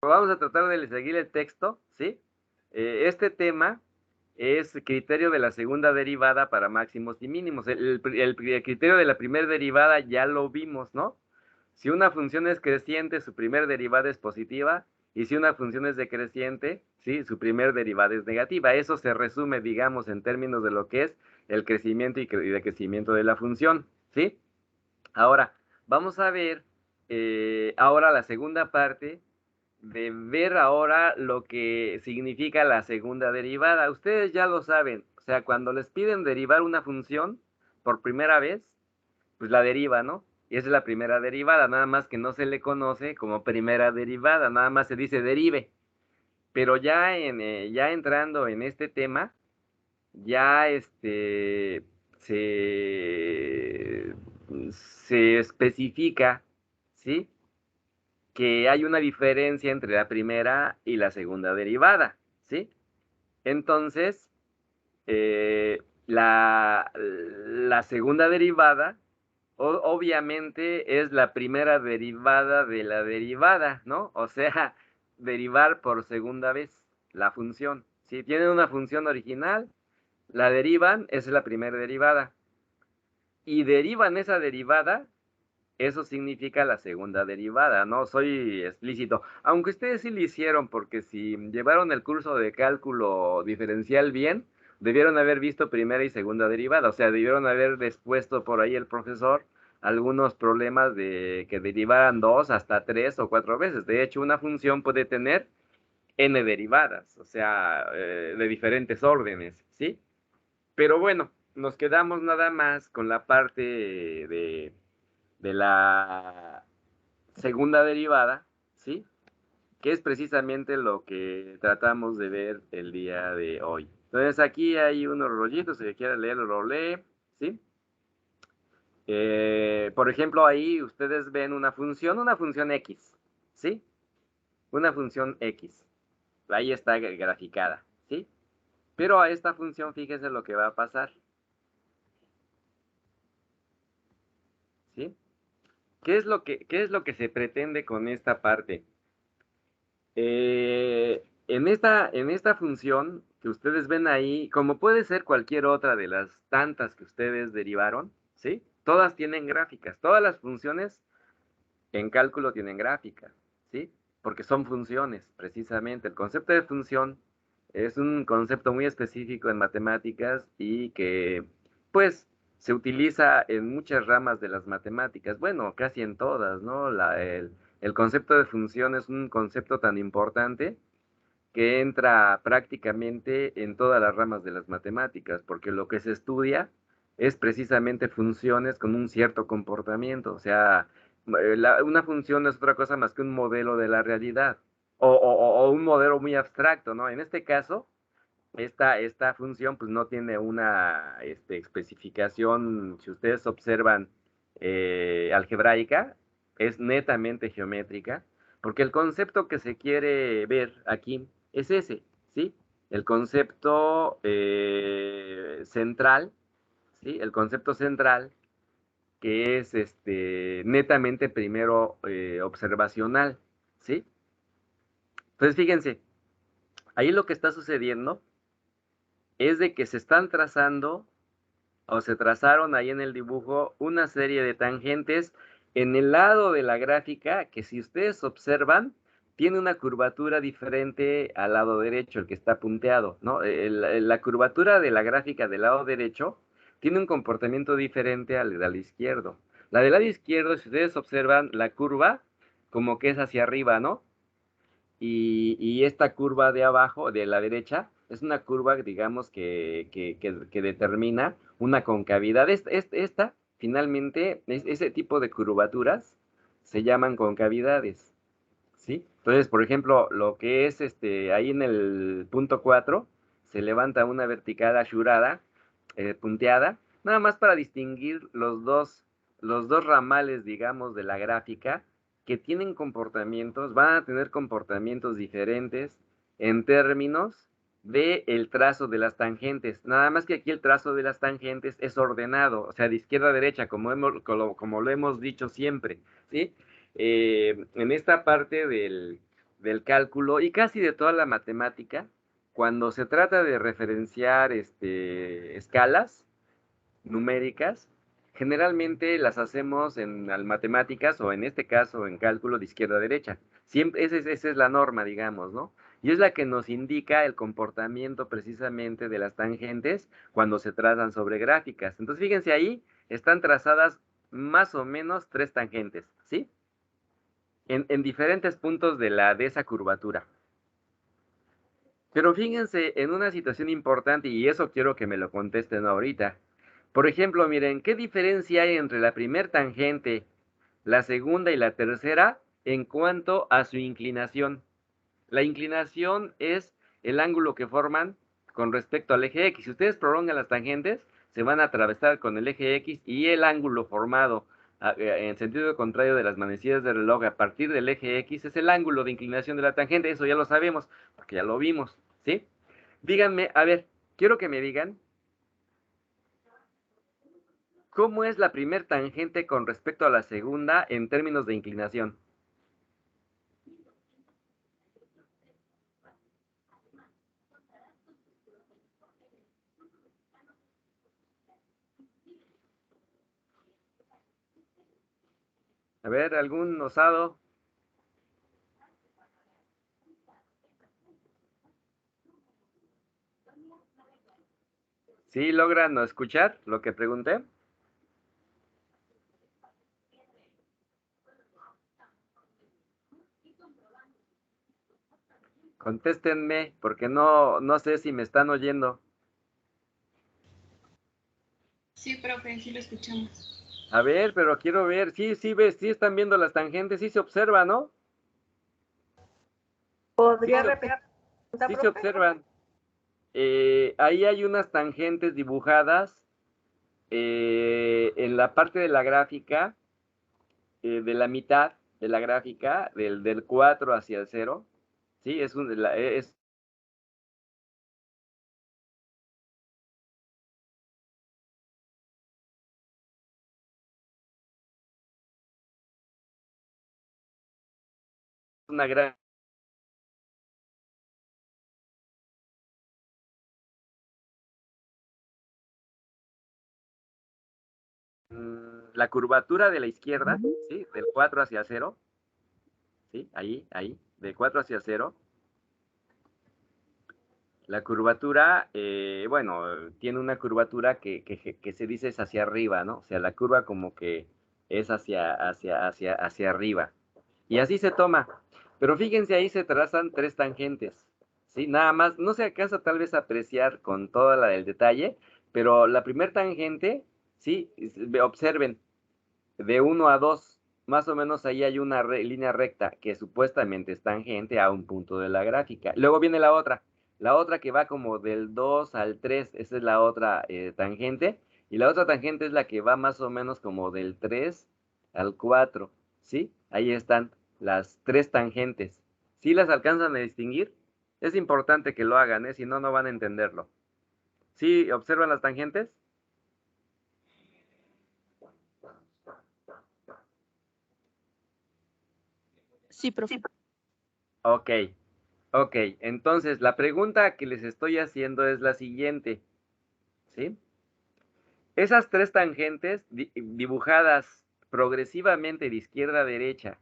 Vamos a tratar de seguir el texto, ¿sí? Este tema es criterio de la segunda derivada para máximos y mínimos. El criterio de la primera derivada ya lo vimos, ¿no? Si una función es creciente, su primer derivada es positiva, y si una función es decreciente, ¿sí? Su primer derivada es negativa. Eso se resume, digamos, en términos de lo que es el crecimiento y decrecimiento de la función, ¿sí? Ahora, vamos a ver ahora la segunda parte de ver ahora lo que significa la segunda derivada. Ustedes ya lo saben, o sea, cuando les piden derivar una función por primera vez, pues la deriva, ¿no? Y esa es la primera derivada, nada más que no se le conoce como primera derivada, nada más se dice derive. Pero ya entrando en este tema, ya se, se especifica, ¿sí? Que hay una diferencia entre la primera y la segunda derivada, ¿sí? Entonces, la segunda derivada obviamente es la primera derivada de la derivada, ¿no? O sea, derivar por segunda vez la función. Si tienen una función original, la derivan, esa es la primera derivada. Y derivan esa derivada, eso significa la segunda derivada, ¿no? Soy explícito. Aunque ustedes sí lo hicieron, porque si llevaron el curso de cálculo diferencial bien, debieron haber visto primera y segunda derivada. O sea, debieron haber expuesto por ahí el profesor algunos problemas de que derivaran dos hasta tres o cuatro veces. De hecho, una función puede tener n derivadas, o sea, de diferentes órdenes, ¿sí? Pero bueno, nos quedamos nada más con la parte de la segunda derivada, ¿sí? Que es precisamente lo que tratamos de ver el día de hoy. Entonces aquí hay unos rollitos, si quiere leerlo, lo lee, ¿sí? Por ejemplo, ahí ustedes ven una función X, ¿sí? Una función X. Ahí está graficada, ¿sí? Pero a esta función, fíjese lo que va a pasar, ¿sí? Qué es lo que se pretende con esta parte? En esta función que ustedes ven ahí, como puede ser cualquier otra de las tantas que ustedes derivaron, ¿sí? Todas tienen gráficas, todas las funciones en cálculo tienen gráficas, ¿sí? Porque son funciones, precisamente. El concepto de función es un concepto muy específico en matemáticas y que, pues, se utiliza en muchas ramas de las matemáticas, bueno, casi en todas, ¿no? El concepto de función es un concepto tan importante que entra prácticamente en todas las ramas de las matemáticas, porque lo que se estudia es precisamente funciones con un cierto comportamiento, o sea, una función no es otra cosa más que un modelo de la realidad, o un modelo muy abstracto, ¿no? En este caso, esta función pues no tiene una especificación, si ustedes observan, algebraica, es netamente geométrica, porque el concepto que se quiere ver aquí es ese, ¿sí? El concepto central, ¿sí? El concepto central que es netamente primero observacional, ¿sí? Entonces fíjense, ahí lo que está sucediendo es de que se están trazando o se trazaron ahí en el dibujo una serie de tangentes en el lado de la gráfica que si ustedes observan tiene una curvatura diferente al lado derecho, el que está punteado, ¿no? La curvatura de la gráfica del lado derecho tiene un comportamiento diferente al del lado izquierdo. La del lado izquierdo, si ustedes observan la curva, como que es hacia arriba, ¿no? Y esta curva de abajo, de la derecha, es una curva, digamos, que determina una concavidad. Esta finalmente, ese tipo de curvaturas se llaman concavidades, ¿sí? Entonces, por ejemplo, lo que es ahí en el punto 4 se levanta una vertical ashurada, punteada, nada más para distinguir los dos ramales, digamos, de la gráfica que tienen comportamientos, van a tener comportamientos diferentes en términos de el trazo de las tangentes. Nada más que aquí el trazo de las tangentes es ordenado, o sea, de izquierda a derecha, como lo hemos dicho siempre, ¿sí? En esta parte del cálculo y casi de toda la matemática, cuando se trata de referenciar escalas numéricas, generalmente las hacemos en matemáticas o en este caso en cálculo de izquierda a derecha. Siempre, esa es la norma, digamos, ¿no? Y es la que nos indica el comportamiento precisamente de las tangentes cuando se trazan sobre gráficas. Entonces, fíjense ahí, están trazadas más o menos 3 tangentes, ¿sí? En diferentes puntos de esa curvatura. Pero fíjense en una situación importante, y eso quiero que me lo contesten ahorita. Por ejemplo, miren, ¿qué diferencia hay entre la primer tangente, la segunda y la tercera en cuanto a su inclinación? La inclinación es el ángulo que forman con respecto al eje X. Si ustedes prolongan las tangentes, se van a atravesar con el eje X y el ángulo formado en sentido contrario de las manecillas del reloj a partir del eje X es el ángulo de inclinación de la tangente. Eso ya lo sabemos, porque ya lo vimos, ¿sí? Díganme, a ver, quiero que me digan cómo es la primer tangente con respecto a la segunda en términos de inclinación. A ver, ¿algún osado? ¿Sí logran no escuchar lo que pregunté? Contéstenme, porque no sé si me están oyendo. Sí, profe, sí lo escuchamos. A ver, pero quiero ver. Sí, sí ves, sí están viendo las tangentes, sí se observa, ¿no? Sí ¿Podría se, repetir la sí se profe? observan. Ahí hay unas tangentes dibujadas en la parte de la gráfica, de la mitad de la gráfica, del 4 hacia el 0. Sí, es una gran... La curvatura de la izquierda, ¿sí? Del 4 hacia 0, ¿sí? Ahí, del 4 hacia 0. La curvatura, bueno, tiene una curvatura que se dice es hacia arriba, ¿no? O sea, la curva como que es hacia arriba. Y así se toma. Pero fíjense, ahí se trazan 3 tangentes, ¿sí? Nada más, no se alcanza tal vez a apreciar con toda la del detalle, pero la primer tangente, ¿sí? Observen, de 1 a 2, más o menos ahí hay una línea recta que supuestamente es tangente a un punto de la gráfica. Luego viene la otra que va como del 2 al 3, esa es la otra tangente, y la otra tangente es la que va más o menos como del 3 al 4, ¿sí? Ahí están las 3 tangentes. ¿Sí las alcanzan a distinguir? Es importante que lo hagan, si no, no van a entenderlo. ¿Sí observan las tangentes? Sí, profe. Ok. Ok, entonces la pregunta que les estoy haciendo es la siguiente, ¿sí? Esas 3 tangentes dibujadas progresivamente de izquierda a derecha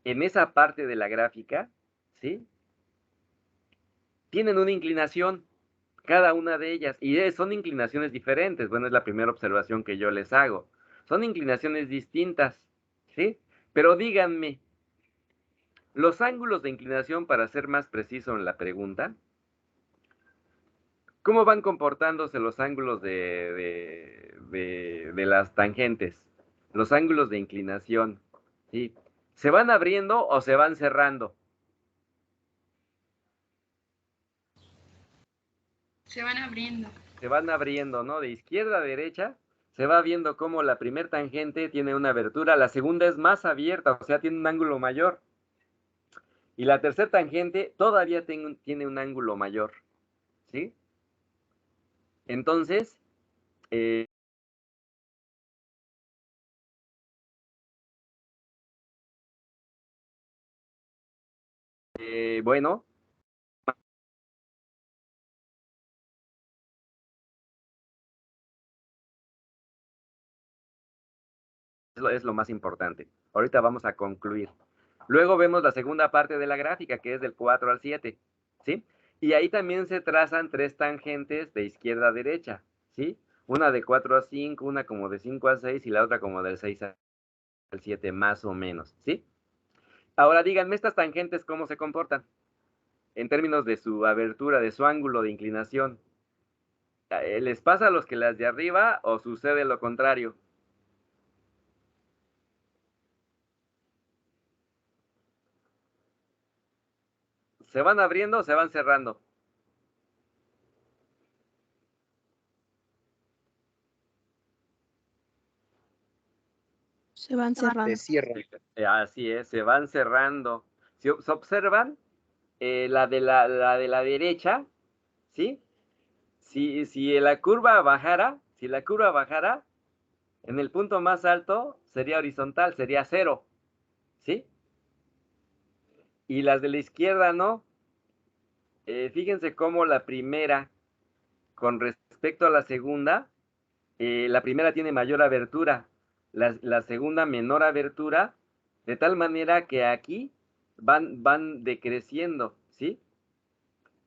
en esa parte de la gráfica, ¿sí? Tienen una inclinación, cada una de ellas, y son inclinaciones diferentes. Bueno, es la primera observación que yo les hago. Son inclinaciones distintas, ¿sí? Pero díganme, los ángulos de inclinación, para ser más preciso en la pregunta, ¿cómo van comportándose los ángulos de las tangentes? Los ángulos de inclinación, ¿sí? ¿Se van abriendo o se van cerrando? Se van abriendo. Se van abriendo, ¿no? De izquierda a derecha, se va viendo cómo la primer tangente tiene una abertura, la segunda es más abierta, o sea, tiene un ángulo mayor. Y la tercera tangente todavía tiene un ángulo mayor, ¿sí? Entonces, eh, bueno, es lo más importante. Ahorita vamos a concluir. Luego vemos la segunda parte de la gráfica, que es del 4 al 7, ¿sí? Y ahí también se trazan 3 tangentes de izquierda a derecha, ¿sí? Una de 4 a 5, una como de 5 a 6 y la otra como del 6 al 7, más o menos, ¿sí? Ahora díganme, ¿estas tangentes cómo se comportan? En términos de su abertura, de su ángulo de inclinación. ¿Les pasa a los que las de arriba o sucede lo contrario? ¿Se van abriendo o se van cerrando? Se van cerrando. Se cierran. Así es, se van cerrando. Si se observan, la de la derecha, ¿sí? Si la curva bajara, en el punto más alto sería horizontal, sería 0, ¿sí? Y las de la izquierda no. Fíjense cómo la primera, con respecto a la primera tiene mayor abertura, la segunda menor abertura, de tal manera que aquí van decreciendo, ¿sí?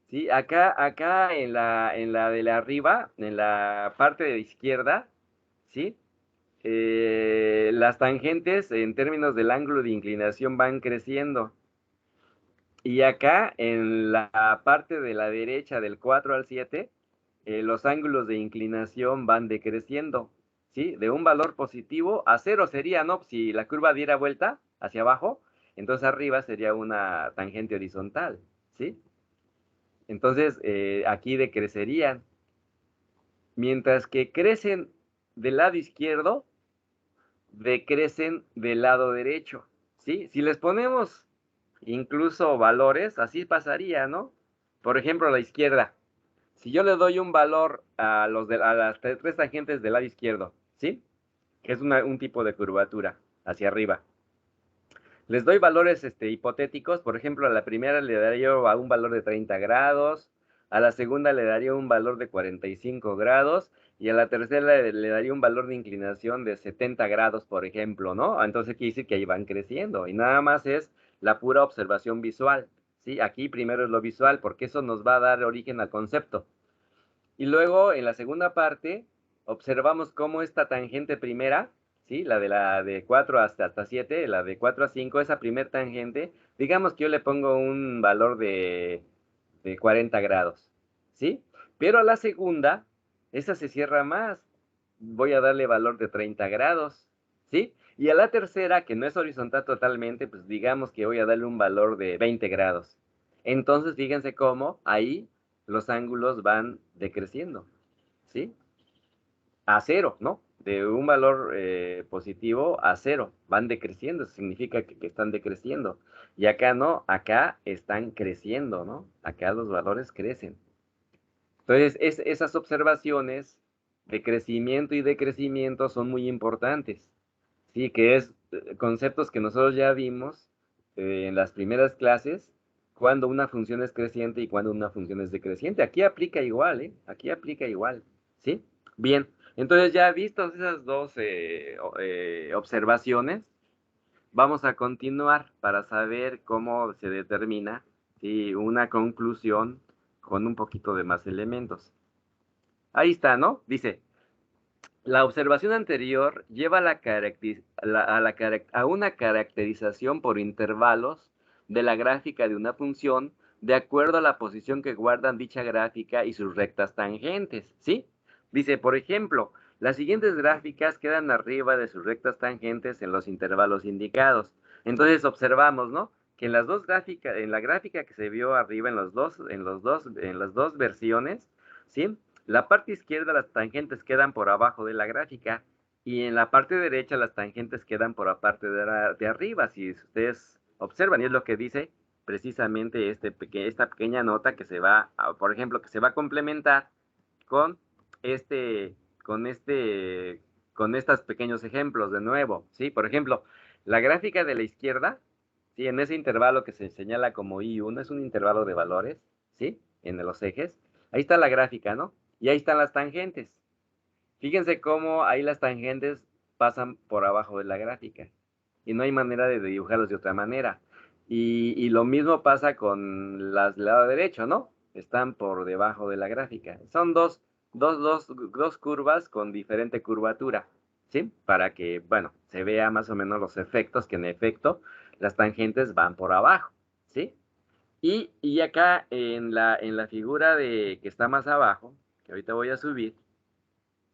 Sí, acá en la de la arriba, en la parte de la izquierda, ¿sí? Las tangentes en términos del ángulo de inclinación van creciendo. Y acá en la parte de la derecha del 4 al 7, los ángulos de inclinación van decreciendo, ¿sí? De un valor positivo a 0 sería, ¿no? Si la curva diera vuelta hacia abajo, entonces arriba sería una tangente horizontal, ¿sí? Entonces, aquí decrecerían. Mientras que crecen del lado izquierdo, decrecen del lado derecho, ¿sí? Si les ponemos incluso valores, así pasaría, ¿no? Por ejemplo, a la izquierda. Si yo le doy un valor a las 3 tangentes del lado izquierdo, ¿sí? Que es un tipo de curvatura hacia arriba. Les doy valores hipotéticos, por ejemplo, a la primera le daría a un valor de 30 grados, a la segunda le daría un valor de 45 grados y a la tercera le daría un valor de inclinación de 70 grados, por ejemplo, ¿no? Entonces quiere decir que ahí van creciendo y nada más es la pura observación visual, ¿sí? Aquí primero es lo visual porque eso nos va a dar origen al concepto. Y luego en la segunda parte observamos cómo esta tangente primera, ¿sí? La de 4 hasta 7, la de 4 a 5, esa primer tangente, digamos que yo le pongo un valor de 40 grados, ¿sí? Pero a la segunda, esa se cierra más, voy a darle valor de 30 grados, ¿sí? Y a la tercera, que no es horizontal totalmente, pues digamos que voy a darle un valor de 20 grados. Entonces, fíjense cómo ahí los ángulos van decreciendo, ¿sí? A 0, ¿no? De un valor positivo a 0, van decreciendo, eso significa que están decreciendo. Y acá no, acá están creciendo, ¿no? Acá los valores crecen. Entonces, esas observaciones de crecimiento y decrecimiento son muy importantes, ¿sí? Que es conceptos que nosotros ya vimos en las primeras clases, cuando una función es creciente y cuando una función es decreciente. Aquí aplica igual, ¿eh? Aquí aplica igual, ¿sí? Bien, entonces ya vistos esas dos observaciones, vamos a continuar para saber cómo se determina, ¿sí? Una conclusión con un poquito de más elementos. Ahí está, ¿no? Dice, la observación anterior lleva a una caracterización por intervalos de la gráfica de una función de acuerdo a la posición que guardan dicha gráfica y sus rectas tangentes, ¿sí? Dice, por ejemplo, las siguientes gráficas quedan arriba de sus rectas tangentes en los intervalos indicados. Entonces observamos, ¿no? Que en las dos gráficas, en la gráfica que se vio arriba en las dos versiones, ¿sí? La parte izquierda las tangentes quedan por abajo de la gráfica y en la parte derecha las tangentes quedan por la parte de arriba, si ustedes observan, y es lo que dice precisamente esta pequeña nota que se va, por ejemplo, que se va a complementar con este, con este, con estos pequeños ejemplos de nuevo, ¿sí? Por ejemplo, la gráfica de la izquierda, ¿sí? En ese intervalo que se señala como I1, es un intervalo de valores, ¿sí? En los ejes. Ahí está la gráfica, ¿no? Y ahí están las tangentes. Fíjense cómo ahí las tangentes pasan por abajo de la gráfica. Y no hay manera de dibujarlos de otra manera. Y lo mismo pasa con las del lado derecho, ¿no? Están por debajo de la gráfica. Son dos curvas con diferente curvatura, ¿sí? Para que, bueno, se vea más o menos los efectos, que en efecto las tangentes van por abajo, ¿sí? Y acá en la figura que está más abajo, que ahorita voy a subir,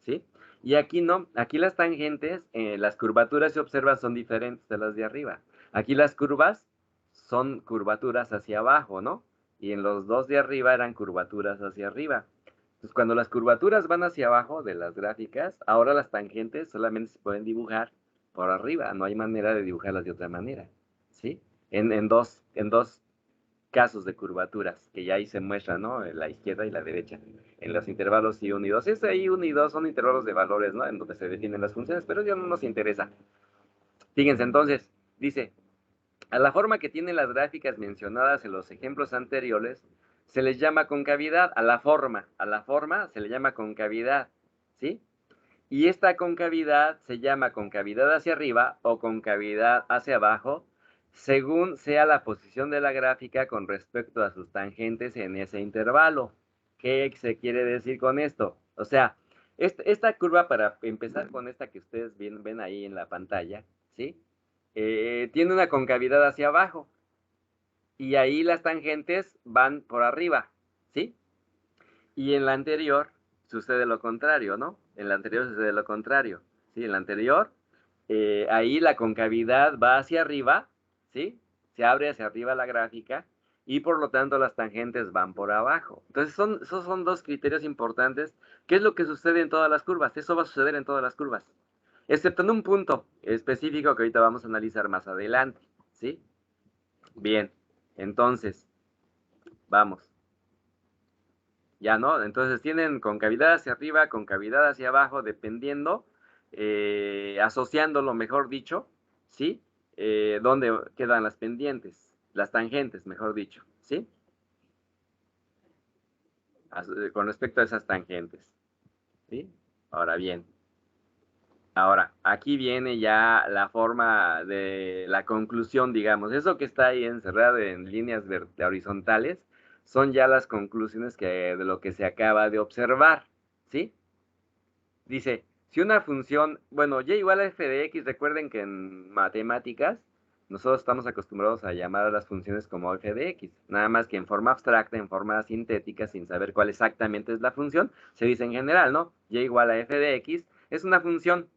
¿sí? Y aquí no, aquí las tangentes, las curvaturas se observan son diferentes de las de arriba. Aquí las curvas son curvaturas hacia abajo, ¿no? Y en los dos de arriba eran curvaturas hacia arriba. Entonces, cuando las curvaturas van hacia abajo de las gráficas, ahora las tangentes solamente se pueden dibujar por arriba, no hay manera de dibujarlas de otra manera, ¿sí? En dos casos de curvaturas, que ya ahí se muestran, ¿no? En la izquierda y la derecha, en los intervalos I1 y 2. Ese I1 y 2 son intervalos de valores, ¿no? En donde se definen las funciones, pero ya no nos interesa. Fíjense, entonces, dice, a la forma que tienen las gráficas mencionadas en los ejemplos anteriores, se les llama concavidad. A la forma se le llama concavidad, ¿sí? Y esta concavidad se llama concavidad hacia arriba o concavidad hacia abajo, según sea la posición de la gráfica con respecto a sus tangentes en ese intervalo. ¿Qué se quiere decir con esto? O sea, esta curva, para empezar con esta que ustedes ven ahí en la pantalla, ¿sí? Tiene una concavidad hacia abajo y ahí las tangentes van por arriba, ¿sí? Y en la anterior sucede lo contrario, ¿no? En la anterior sucede lo contrario, ¿sí? En la anterior, ahí la concavidad va hacia arriba, ¿sí? Se abre hacia arriba la gráfica y por lo tanto las tangentes van por abajo. Entonces, esos son dos criterios importantes. ¿Qué es lo que sucede en todas las curvas? Eso va a suceder en todas las curvas, excepto en un punto específico que ahorita vamos a analizar más adelante, ¿sí? Bien, entonces, vamos. Ya, ¿no? Entonces tienen concavidad hacia arriba, concavidad hacia abajo, dependiendo, asociándolo, mejor dicho, ¿sí? ¿Dónde quedan las pendientes? Las tangentes, mejor dicho, ¿sí? Con respecto a esas tangentes, ¿sí? Ahora bien, aquí viene ya la forma de la conclusión, digamos. Eso que está ahí encerrado en líneas horizontales son ya las conclusiones de lo que se acaba de observar, ¿sí? Dice, si una función, bueno, y igual a f de x, recuerden que en matemáticas nosotros estamos acostumbrados a llamar a las funciones como f de x, nada más que en forma abstracta, en forma sintética, sin saber cuál exactamente es la función, se dice en general, ¿no? Y igual a f de x es una función.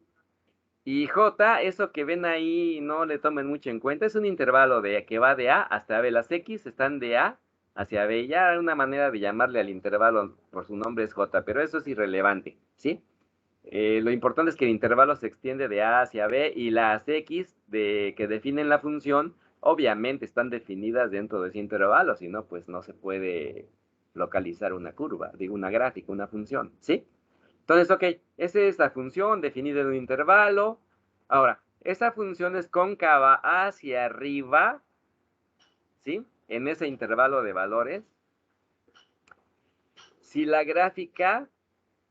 Y j, eso que ven ahí, no le tomen mucho en cuenta, es un intervalo que va de a hasta b. Las x están de a hacia b. Ya una manera de llamarle al intervalo por su nombre es j, pero eso es irrelevante, ¿sí? Lo importante es que el intervalo se extiende de A hacia B y las X que definen la función obviamente están definidas dentro de ese intervalo, si no, pues no se puede localizar una curva, digo una gráfica, una función, ¿sí? Entonces, ok, esa es la función definida en un intervalo. Ahora, esa función es cóncava hacia arriba, ¿sí? En ese intervalo de valores. Si la gráfica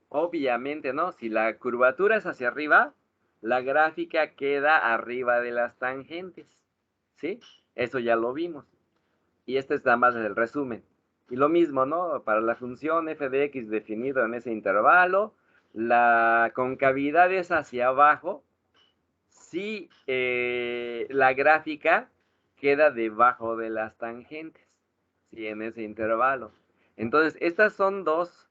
obviamente, ¿no? Si la curvatura es hacia arriba, la gráfica queda arriba de las tangentes, ¿sí? Eso ya lo vimos. Y este es nada más el resumen. Y lo mismo, ¿no? Para la función f de x definida en ese intervalo, la concavidad es hacia abajo si la gráfica queda debajo de las tangentes, ¿sí? En ese intervalo. Entonces, estas son dos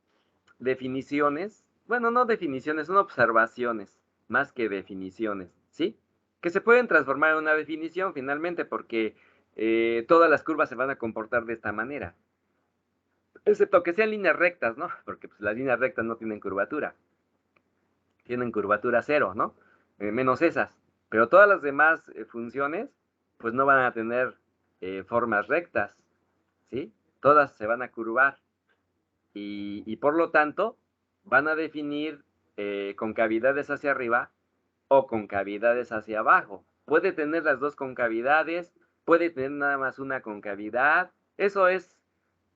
definiciones, bueno, no definiciones, son observaciones, más que definiciones, ¿sí? Que se pueden transformar en una definición finalmente porque todas las curvas se van a comportar de esta manera, excepto que sean líneas rectas, ¿no? Porque pues, las líneas rectas no tienen curvatura cero, ¿no? Menos esas, pero todas las demás funciones, pues no van a tener formas rectas, ¿sí? Todas se van a curvar. Y por lo tanto van a definir concavidades hacia arriba o concavidades hacia abajo. Puede tener las dos concavidades puede tener nada más una concavidad. Eso es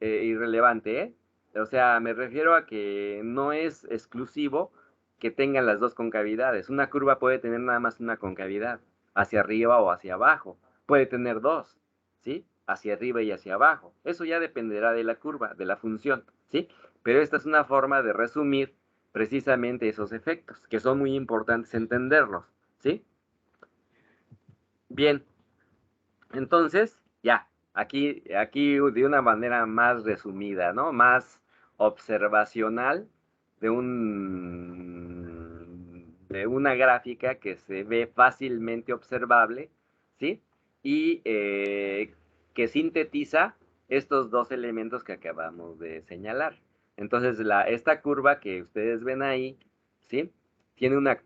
irrelevante, ¿eh? O sea, me refiero a que no es exclusivo que tengan las dos concavidades. Una curva puede tener nada más una concavidad, hacia arriba o hacia abajo. Puede tener dos, ¿sí? Hacia arriba y hacia abajo. Eso ya dependerá de la curva, de la función, ¿sí? Pero esta es una forma de resumir precisamente esos efectos, que son muy importantes entenderlos, ¿sí? Bien, entonces, ya, aquí de una manera más resumida, ¿no? Más observacional de una gráfica que se ve fácilmente observable, ¿sí? Y que sintetiza estos dos elementos que acabamos de señalar. Entonces, esta curva que ustedes ven ahí, ¿sí? Tiene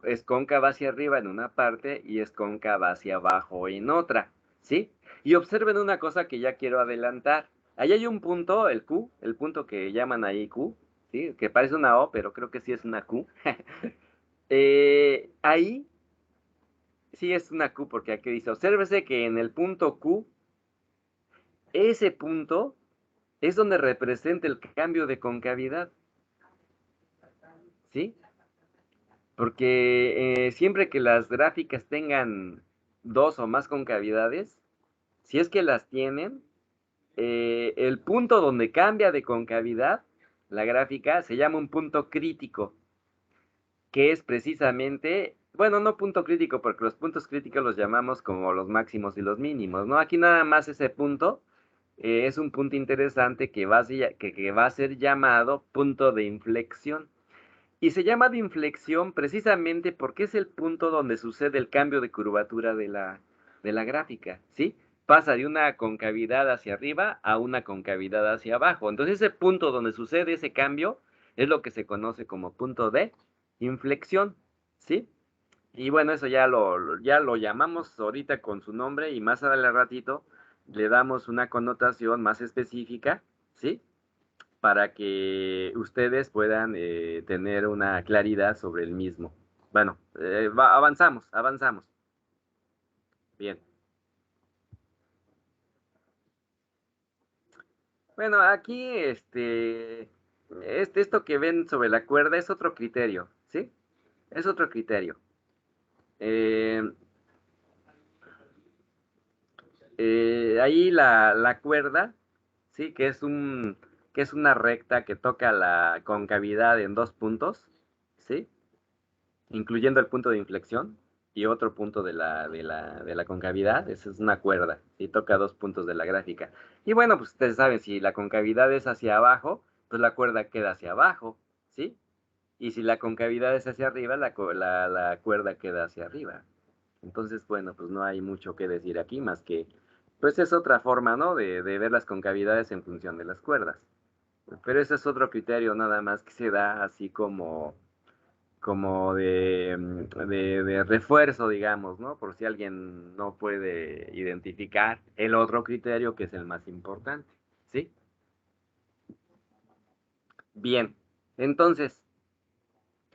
es cóncava hacia arriba en una parte y es cóncava hacia abajo en otra, ¿sí? Y observen una cosa que ya quiero adelantar. Ahí hay un punto, el Q, el punto que llaman ahí Q, ¿sí? Que parece una O, pero creo que sí es una Q. Ahí sí es una Q, porque aquí dice, obsérvese que en el punto Q, ese punto es donde representa el cambio de concavidad, ¿sí? Porque siempre que las gráficas tengan dos o más concavidades, si es que las tienen, el punto donde cambia de concavidad la gráfica se llama un punto crítico, que es precisamente, bueno, no punto crítico, porque los puntos críticos los llamamos como los máximos y los mínimos, ¿no? Aquí nada más ese punto es un punto interesante que va a ser llamado punto de inflexión. Y se llama de inflexión precisamente porque es el punto donde sucede el cambio de curvatura de la gráfica, ¿sí? Pasa de una concavidad hacia arriba a una concavidad hacia abajo. Entonces ese punto donde sucede ese cambio es lo que se conoce como punto de inflexión, ¿sí? Y bueno, eso ya lo llamamos ahorita con su nombre y más al ratito le damos una connotación más específica, ¿sí? Para que ustedes puedan tener una claridad sobre el mismo. Bueno, avanzamos. Bien. Bueno, aquí esto que ven sobre la cuerda es otro criterio, ¿sí? Es otro criterio. Eh, Ahí la cuerda, ¿sí? Que es una recta que toca la concavidad en dos puntos, ¿sí? Incluyendo el punto de inflexión y otro punto de la concavidad. Esa es una cuerda, ¿sí? Toca dos puntos de la gráfica. Y bueno, pues ustedes saben, si la concavidad es hacia abajo, pues la cuerda queda hacia abajo, ¿sí? Y si la concavidad es hacia arriba, la cuerda queda hacia arriba. Entonces, bueno, pues no hay mucho que decir aquí más que, pues es otra forma, ¿no? De ver las concavidades en función de las cuerdas. Pero ese es otro criterio nada más que se da así como de refuerzo, digamos, ¿no? Por si alguien no puede identificar el otro criterio que es el más importante, ¿sí? Bien, entonces,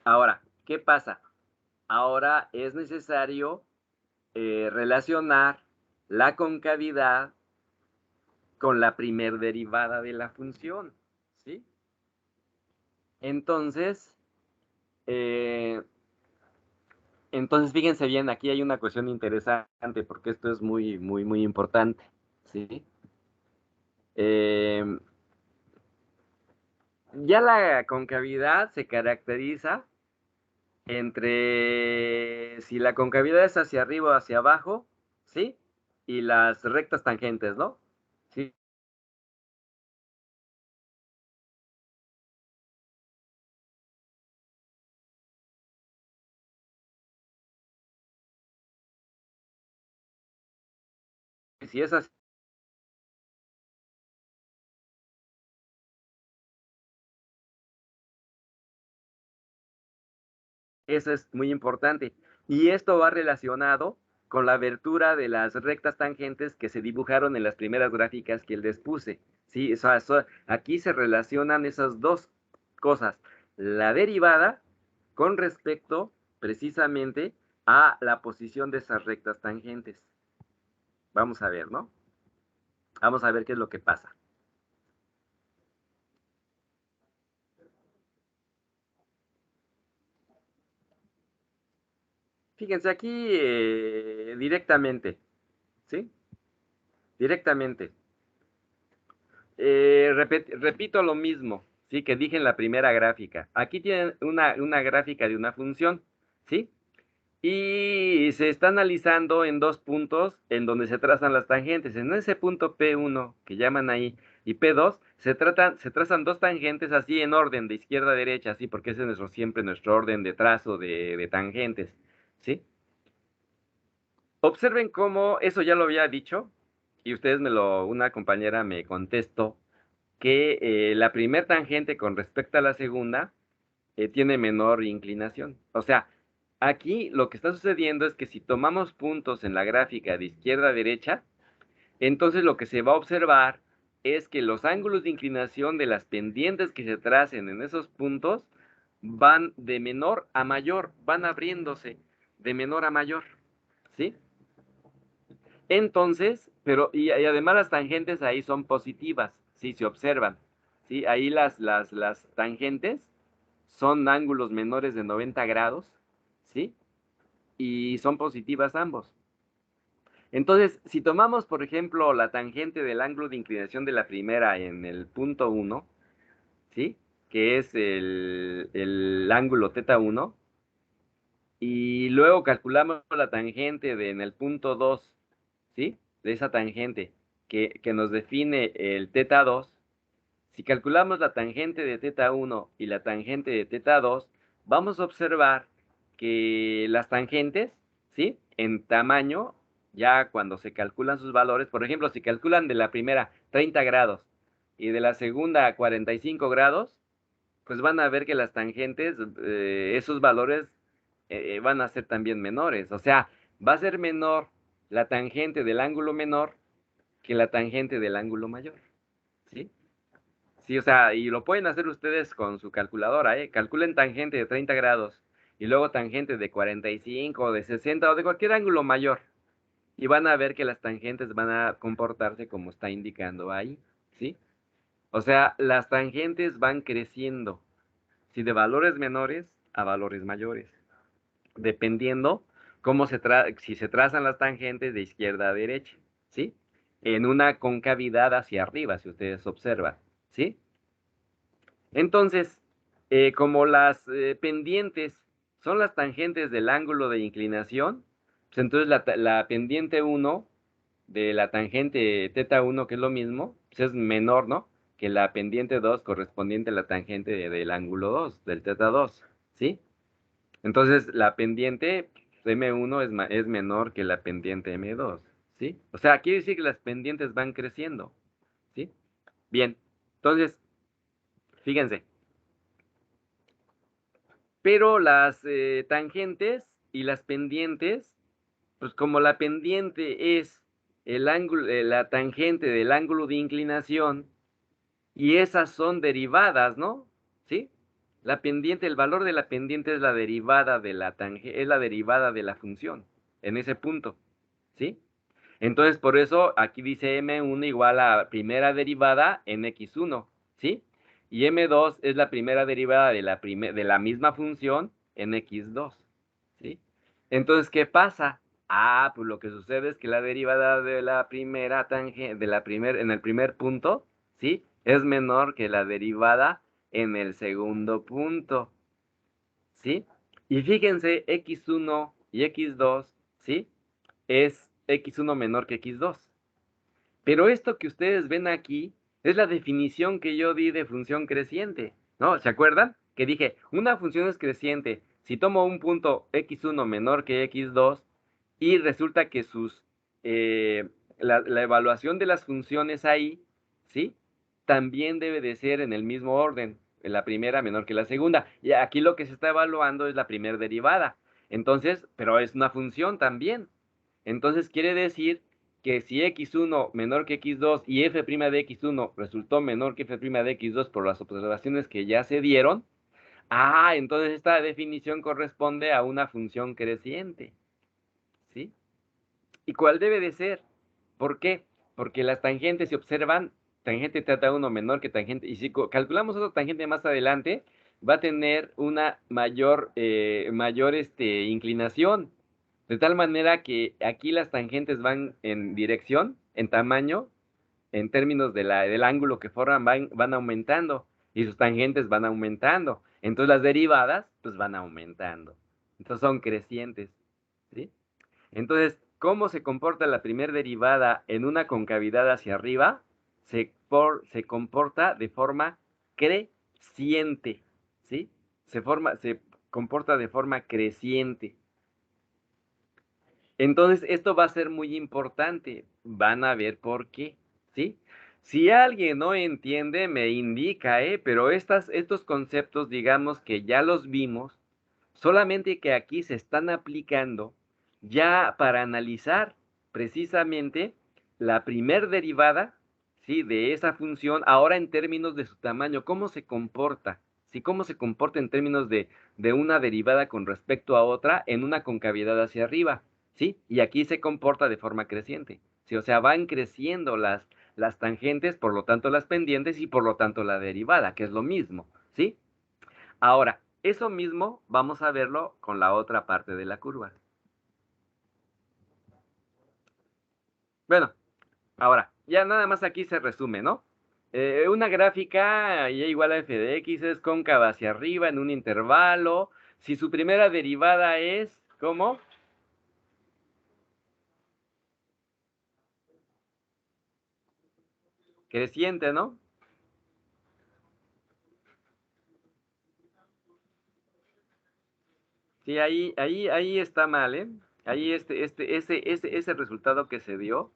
ahora, ¿qué pasa? Ahora es necesario relacionar la concavidad con la primer derivada de la función, ¿sí? Entonces, eh, Entonces, fíjense bien, aquí hay una cuestión interesante porque esto es muy, muy, muy importante, ¿sí? Eh, ya la concavidad se caracteriza entre si la concavidad es hacia arriba o hacia abajo, ¿sí? Y las rectas tangentes, ¿no? Sí. Si es así, eso es muy importante. Y esto va relacionado con la abertura de las rectas tangentes que se dibujaron en las primeras gráficas que les puse. ¿Sí? O sea, aquí se relacionan esas dos cosas. La derivada con respecto precisamente a la posición de esas rectas tangentes. Vamos a ver, ¿no? Vamos a ver qué es lo que pasa. Fíjense aquí directamente, ¿sí? Directamente. Repito lo mismo, ¿sí? Que dije en la primera gráfica. Aquí tienen una gráfica de una función, ¿sí? Y se está analizando en dos puntos en donde se trazan las tangentes. En ese punto P1 que llaman ahí y P2 se trazan dos tangentes así en orden de izquierda a derecha, así porque ese es siempre nuestro orden de trazo de tangentes, ¿sí? Observen cómo eso ya lo había dicho y una compañera me contestó que la primer tangente con respecto a la segunda tiene menor inclinación. O sea, aquí lo que está sucediendo es que si tomamos puntos en la gráfica de izquierda a derecha, entonces lo que se va a observar es que los ángulos de inclinación de las pendientes que se tracen en esos puntos van de menor a mayor, van abriéndose de menor a mayor, ¿sí? Entonces, y además las tangentes ahí son positivas, ¿sí? Se observan, ¿sí? Ahí las tangentes son ángulos menores de 90 grados, ¿sí? Y son positivas ambos. Entonces, si tomamos, por ejemplo, la tangente del ángulo de inclinación de la primera en el punto 1, ¿sí? Que es el ángulo θ1, y luego calculamos la tangente en el punto 2, ¿sí? De esa tangente que nos define el θ2. Si calculamos la tangente de θ1 y la tangente de θ2, vamos a observar que las tangentes, ¿sí? En tamaño, ya cuando se calculan sus valores, por ejemplo, si calculan de la primera 30 grados y de la segunda 45 grados, pues van a ver que las tangentes, esos valores van a ser también menores. O sea, va a ser menor la tangente del ángulo menor que la tangente del ángulo mayor, ¿sí? Sí, o sea, y lo pueden hacer ustedes con su calculadora, ¿eh? Calculen tangente de 30 grados y luego tangente de 45 o de 60 o de cualquier ángulo mayor. Y van a ver que las tangentes van a comportarse como está indicando ahí, ¿sí? O sea, las tangentes van creciendo, ¿sí? De valores menores a valores mayores, dependiendo si se trazan las tangentes de izquierda a derecha, ¿sí? En una concavidad hacia arriba, si ustedes observan, ¿sí? Entonces, como las pendientes son las tangentes del ángulo de inclinación, pues entonces la pendiente 1 de la tangente θ1, que es lo mismo, pues es menor, ¿no? Que la pendiente 2 correspondiente a la tangente del ángulo 2, del θ2, ¿sí? Entonces, la pendiente M1 es menor que la pendiente M2, ¿sí? O sea, quiere decir que las pendientes van creciendo, ¿sí? Bien, entonces, fíjense. Pero las tangentes y las pendientes, pues como la pendiente es el ángulo, la tangente del ángulo de inclinación, y esas son derivadas, ¿no? ¿Sí? La pendiente, el valor de la pendiente es la derivada de la es la derivada de la función, en ese punto, ¿sí? Entonces, por eso aquí dice M1 igual a primera derivada en X1, ¿sí? Y M2 es la primera derivada de la misma función en X2, ¿sí? Entonces, ¿qué pasa? Ah, pues lo que sucede es que la derivada de la primera tangente, en el primer punto, ¿sí? Es menor que la derivada en el segundo punto, ¿sí? Y fíjense, X1 y X2, ¿sí? Es X1 menor que X2. Pero esto que ustedes ven aquí es la definición que yo di de función creciente, ¿no? ¿Se acuerdan? Que dije, una función es creciente si tomo un punto x1 menor que x2 y resulta que la evaluación de las funciones ahí, ¿sí? También debe de ser en el mismo orden, la primera menor que la segunda. Y aquí lo que se está evaluando es la primera derivada. Entonces, pero es una función también. Entonces quiere decir que si x1 menor que x2 y f' de x1 resultó menor que f' de x2 por las observaciones que ya se dieron, entonces esta definición corresponde a una función creciente, ¿sí? ¿Y cuál debe de ser? ¿Por qué? Porque las tangentes, si observan, tangente trata uno menor que tangente, y si calculamos otra tangente más adelante, va a tener una mayor inclinación, de tal manera que aquí las tangentes van en dirección, en tamaño, en términos del ángulo que forman, van aumentando, y sus tangentes van aumentando. Entonces las derivadas, pues van aumentando. Entonces son crecientes, ¿sí? Entonces, ¿cómo se comporta la primera derivada en una concavidad hacia arriba? Se comporta de forma creciente, ¿sí? Se comporta de forma creciente. Entonces, esto va a ser muy importante. Van a ver por qué, ¿sí? Si alguien no entiende, me indica, pero estos conceptos, digamos que ya los vimos, solamente que aquí se están aplicando ya para analizar precisamente la primer derivada, ¿sí? De esa función, ahora en términos de su tamaño, cómo se comporta, ¿sí? Cómo se comporta en términos de una derivada con respecto a otra en una concavidad hacia arriba, ¿sí? Y aquí se comporta de forma creciente, ¿sí? O sea, van creciendo las tangentes, por lo tanto las pendientes y por lo tanto la derivada, que es lo mismo, ¿sí? Ahora, eso mismo vamos a verlo con la otra parte de la curva. Bueno, ahora, ya nada más aquí se resume, ¿no? Una gráfica y igual a f de x es cóncava hacia arriba en un intervalo. Si su primera derivada es, ¿cómo? Creciente, ¿no? Sí, ahí está mal, ¿eh? Ahí ese resultado que se dio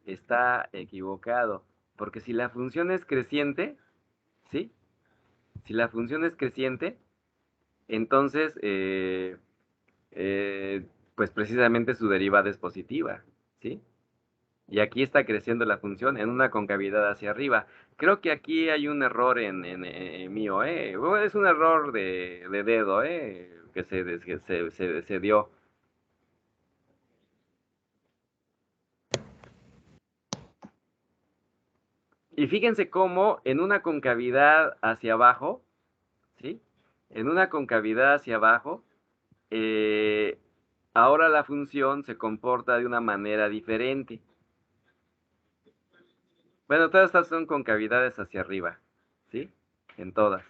está equivocado. Porque si la función es creciente, ¿sí? Si la función es creciente, entonces, pues precisamente su derivada es positiva, ¿sí? Y aquí está creciendo la función en una concavidad hacia arriba. Creo que aquí hay un error en mío, ¿eh? Bueno, es un error de dedo, ¿eh? Que se dio. Y fíjense cómo en una concavidad hacia abajo, ¿sí? En una concavidad hacia abajo, eh, ahora la función se comporta de una manera diferente. Bueno, todas estas son concavidades hacia arriba, ¿sí? En todas.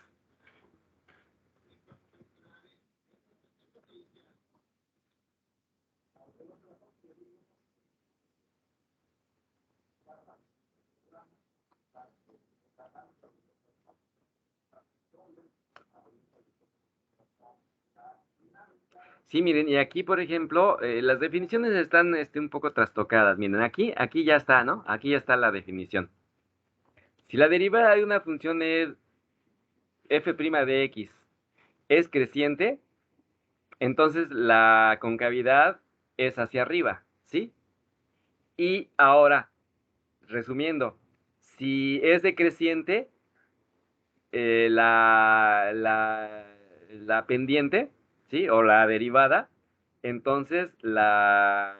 Sí, miren, y aquí, por ejemplo, las definiciones están un poco trastocadas. Miren, aquí ya está, ¿no? Aquí ya está la definición. Si la derivada de una función es f' de x es creciente, entonces la concavidad es hacia arriba, ¿sí? Y ahora, resumiendo, si es decreciente, la pendiente, ¿sí? O la derivada, entonces la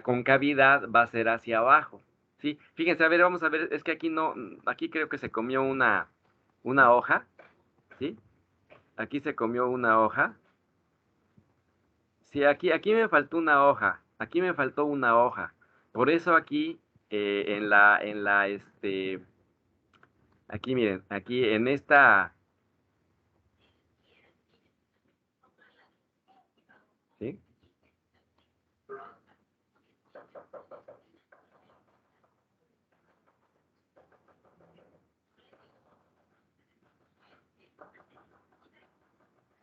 concavidad va a ser hacia abajo, ¿sí? Fíjense, a ver, vamos a ver, es que aquí no, aquí creo que se comió una hoja, ¿sí? Aquí se comió una hoja. Sí, aquí me faltó una hoja, aquí me faltó una hoja. Por eso aquí, aquí miren, aquí en esta, ¿sí?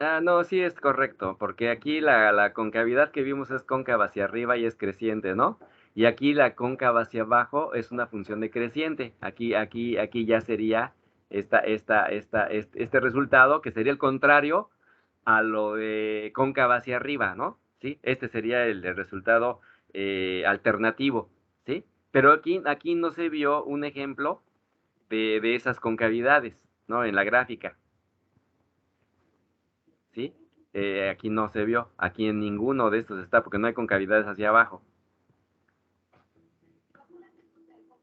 Ah, no, sí es correcto, porque aquí la concavidad que vimos es cóncava hacia arriba y es creciente, ¿no? Y aquí la cóncava hacia abajo es una función de creciente. Aquí ya sería este resultado, que sería el contrario a lo de cóncava hacia arriba, ¿no? ¿Sí? Este sería el resultado alternativo, ¿sí? Pero aquí no se vio un ejemplo de esas concavidades, ¿no? En la gráfica. ¿Sí? Aquí no se vio, aquí en ninguno de estos está, porque no hay concavidades hacia abajo.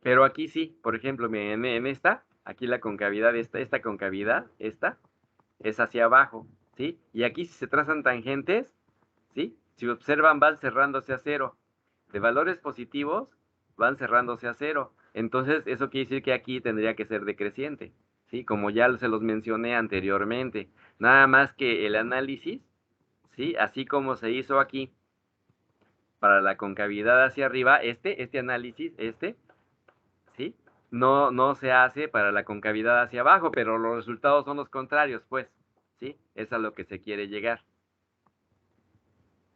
Pero aquí sí, por ejemplo, miren, en esta, aquí la concavidad, esta concavidad, esta, es hacia abajo, ¿sí? Y aquí si se trazan tangentes, ¿sí? Si observan, van cerrándose a cero. De valores positivos, van cerrándose a cero. Entonces, eso quiere decir que aquí tendría que ser decreciente, ¿sí? Como ya se los mencioné anteriormente. Nada más que el análisis, ¿sí? Así como se hizo aquí para la concavidad hacia arriba, este análisis, ¿sí? No se hace para la concavidad hacia abajo, pero los resultados son los contrarios, pues, ¿sí? Es a lo que se quiere llegar.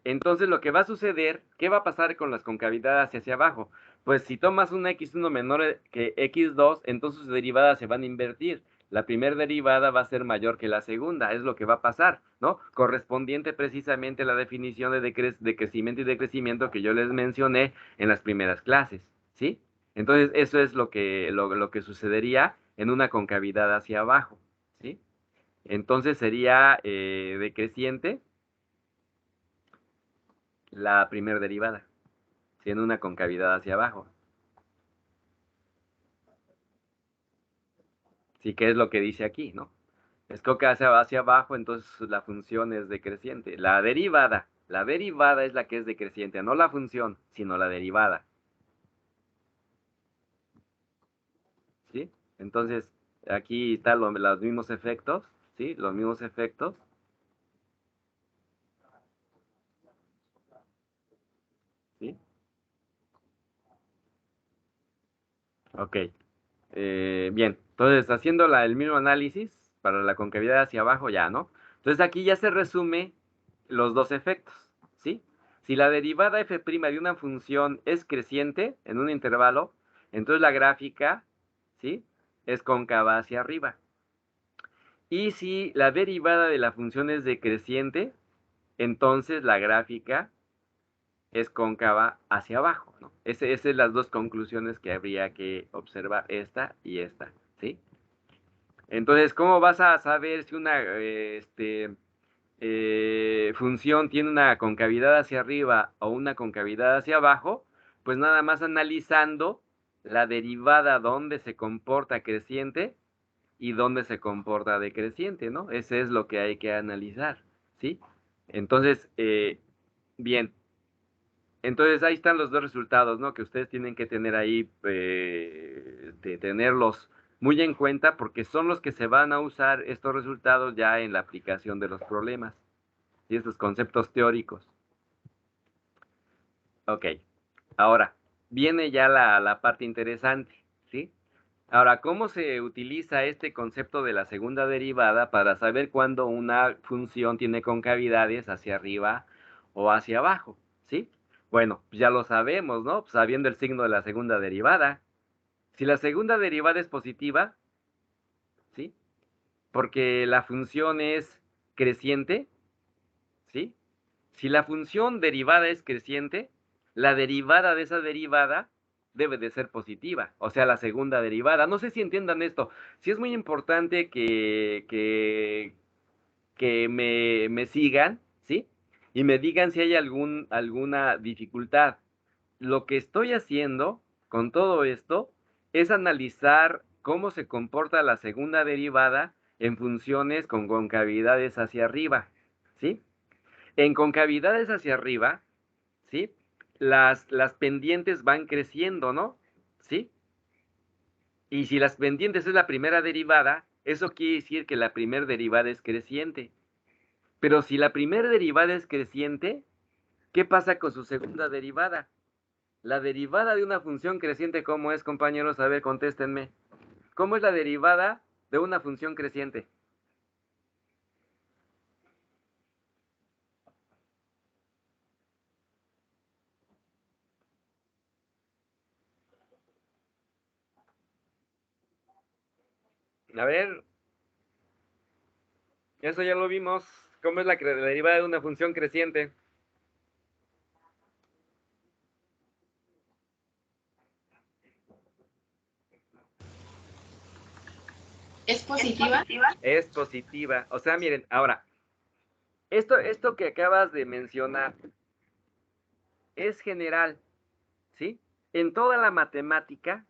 Entonces, lo que va a suceder, ¿qué va a pasar con las concavidades hacia abajo? Pues si tomas un x1 menor que x2, entonces sus derivadas se van a invertir. La primera derivada va a ser mayor que la segunda, es lo que va a pasar, ¿no? Correspondiente precisamente a la definición de crecimiento y decrecimiento que yo les mencioné en las primeras clases, ¿sí? Entonces, eso es lo que sucedería en una concavidad hacia abajo, ¿sí? Entonces sería decreciente la primera derivada, siendo una concavidad hacia abajo. Sí, que es lo que dice aquí, ¿no? Es que hacia abajo, entonces la función es decreciente. La derivada es la que es decreciente, no la función, sino la derivada. ¿Sí? Entonces, aquí están los mismos efectos, ¿sí? Los mismos efectos. ¿Sí? Ok. Bien, entonces haciendo el mismo análisis para la concavidad hacia abajo ya, ¿no? Entonces aquí ya se resume los dos efectos, ¿sí? Si la derivada f' de una función es creciente en un intervalo, entonces la gráfica, ¿sí? Es cóncava hacia arriba. Y si la derivada de la función es decreciente, entonces la gráfica es cóncava hacia abajo, ¿no? Esas son las dos conclusiones que habría que observar, esta y esta, ¿sí? Entonces, ¿cómo vas a saber si una función tiene una concavidad hacia arriba o una concavidad hacia abajo? Pues nada más analizando la derivada donde se comporta creciente y donde se comporta decreciente, ¿no? Ese es lo que hay que analizar, ¿sí? Entonces, bien, entonces ahí están los dos resultados, ¿no? Que ustedes tienen que tener ahí, de tenerlos muy en cuenta porque son los que se van a usar estos resultados ya en la aplicación de los problemas y estos conceptos teóricos. Ok, ahora viene ya la parte interesante, ¿sí? Ahora, ¿cómo se utiliza este concepto de la segunda derivada para saber cuándo una función tiene concavidades hacia arriba o hacia abajo? ¿Sí? Bueno, pues ya lo sabemos, ¿no? Pues sabiendo el signo de la segunda derivada. Si la segunda derivada es positiva, ¿sí? Porque la función es creciente, ¿sí? Si la función derivada es creciente, la derivada de esa derivada debe de ser positiva, o sea, la segunda derivada. No sé si entiendan esto. Sí es muy importante que me sigan, ¿sí? Y me digan si hay alguna dificultad. Lo que estoy haciendo con todo esto es analizar cómo se comporta la segunda derivada en funciones con concavidades hacia arriba, ¿sí? En concavidades hacia arriba, ¿sí? Las pendientes van creciendo, ¿no? ¿Sí? Y si las pendientes es la primera derivada, eso quiere decir que la primera derivada es creciente. Pero si la primera derivada es creciente, ¿qué pasa con su segunda derivada? La derivada de una función creciente, ¿cómo es, compañeros? A ver, contéstenme. ¿Cómo es la derivada de una función creciente? A ver, eso ya lo vimos. ¿Cómo es la derivada de una función creciente? ¿Es positiva? Es positiva. O sea, miren, ahora, esto que acabas de mencionar es general, ¿sí? en toda la matemática,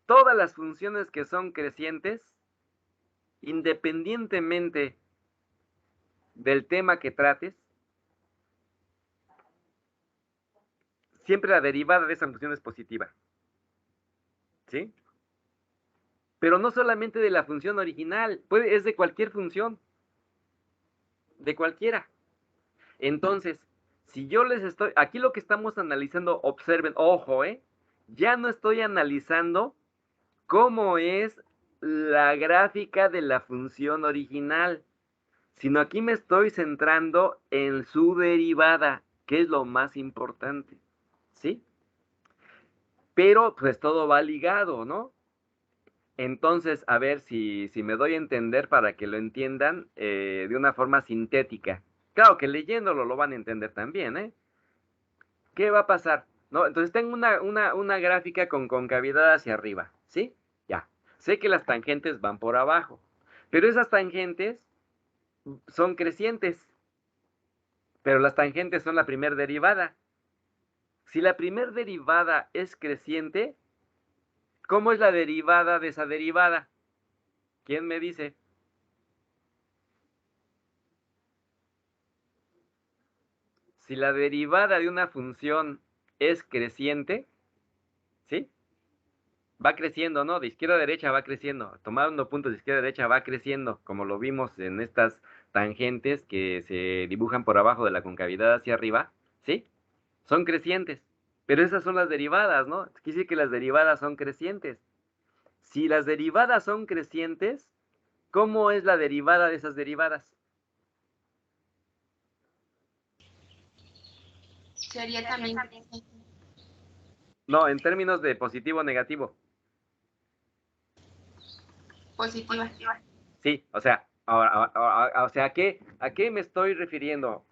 todas las funciones que son crecientes, independientemente del tema que trates, siempre la derivada de esa función es positiva. ¿Sí? Pero no solamente de la función original, es de cualquier función, de cualquiera. Entonces, si yo les estoy, aquí lo que estamos analizando, observen, ojo, ya no estoy analizando cómo es la gráfica de la función original, sino aquí me estoy centrando en su derivada, que es lo más importante, ¿sí? Pero pues todo va ligado, ¿no? Entonces, a ver si me doy a entender para que lo entiendan de una forma sintética. Claro que leyéndolo lo van a entender también, ¿eh? ¿Qué va a pasar? ¿No? Entonces tengo una gráfica con concavidad hacia arriba, ¿sí? Ya. Sé que las tangentes van por abajo, pero esas tangentes son crecientes, pero las tangentes son la primer derivada. Si la primer derivada es creciente, ¿cómo es la derivada de esa derivada? ¿Quién me dice? Si la derivada de una función es creciente, ¿sí? Va creciendo, ¿no? De izquierda a derecha va creciendo. Tomando puntos de izquierda a derecha va creciendo, como lo vimos en estas tangentes que se dibujan por abajo de la concavidad hacia arriba, ¿sí? Son crecientes. Pero esas son las derivadas, ¿no? Quiere decir que las derivadas son crecientes. Si las derivadas son crecientes, ¿cómo es la derivada de esas derivadas? Sería también No, en términos de positivo o negativo. positiva. Sí, o sea, o sea, ¿a qué me estoy refiriendo?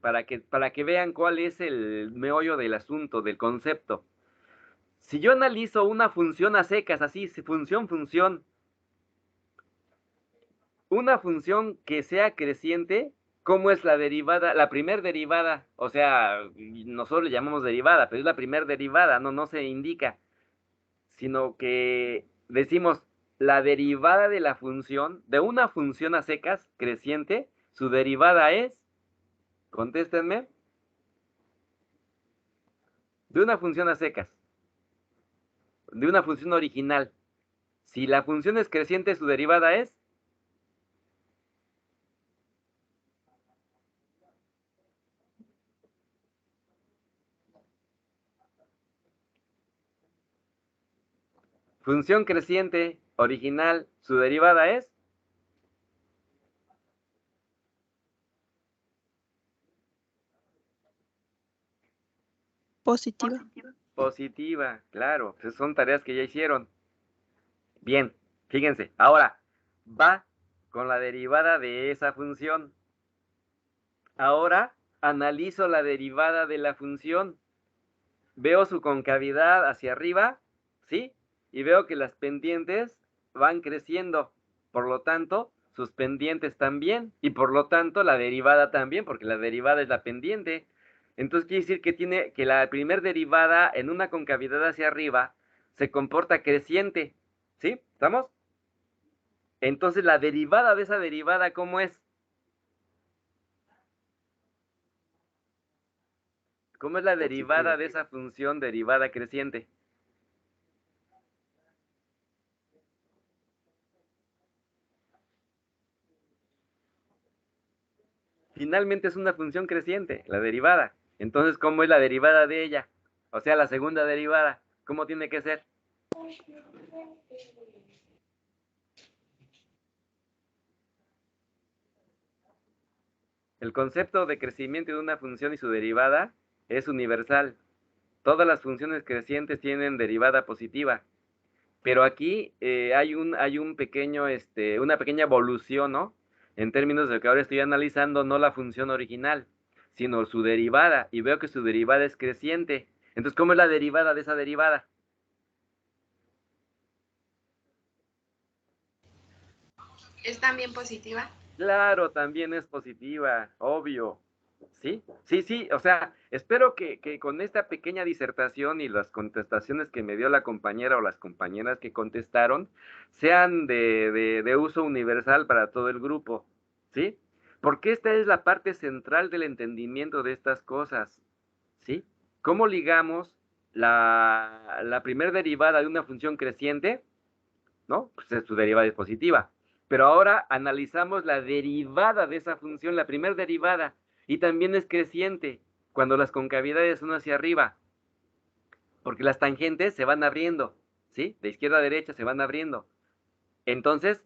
Para que vean cuál es el meollo del asunto, del concepto. Si yo analizo una función a secas, así, función, una función que sea creciente, ¿cómo es la derivada? La primer derivada, o sea, nosotros le llamamos derivada, pero es la primer derivada, no se indica, sino que decimos la derivada de la función, de una función a secas creciente, su derivada es, contéstenme, de una función a secas, de una función original. Si la función es creciente, su derivada es función creciente original, su derivada es Positiva. positiva, claro, pues son tareas que ya hicieron. Bien, fíjense, ahora va con la derivada de esa función. Ahora analizo la derivada de la función. Veo su concavidad hacia arriba, ¿sí? Y veo que las pendientes van creciendo. Por lo tanto, sus pendientes también. Y por lo tanto, la derivada también, porque la derivada es la pendiente. Entonces quiere decir que la primer derivada en una concavidad hacia arriba se comporta creciente. ¿Sí? ¿Estamos? Entonces la derivada de esa derivada, ¿cómo es? ¿Cómo es la derivada de esa función derivada creciente? Finalmente es una función creciente, la derivada. Entonces, ¿cómo es la derivada de ella? O sea, la segunda derivada, ¿cómo tiene que ser? El concepto de crecimiento de una función y su derivada es universal. Todas las funciones crecientes tienen derivada positiva. Pero aquí hay un pequeño, una pequeña evolución, ¿no? En términos de que ahora estoy analizando no la función original, sino su derivada, y veo que su derivada es creciente. Entonces, ¿cómo es la derivada de esa derivada? Es también positiva. Claro, también es positiva, obvio. ¿Sí? Sí, sí, o sea, espero que con esta pequeña disertación y las contestaciones que me dio la compañera o las compañeras que contestaron sean de uso universal para todo el grupo, ¿sí? Porque esta es la parte central del entendimiento de estas cosas, ¿sí? ¿Cómo ligamos la primer derivada de una función creciente? ¿No? Pues su derivada es positiva. Pero ahora analizamos la derivada de esa función, la primera derivada, y también es creciente cuando las concavidades son hacia arriba, porque las tangentes se van abriendo, ¿sí? De izquierda a derecha se van abriendo. Entonces,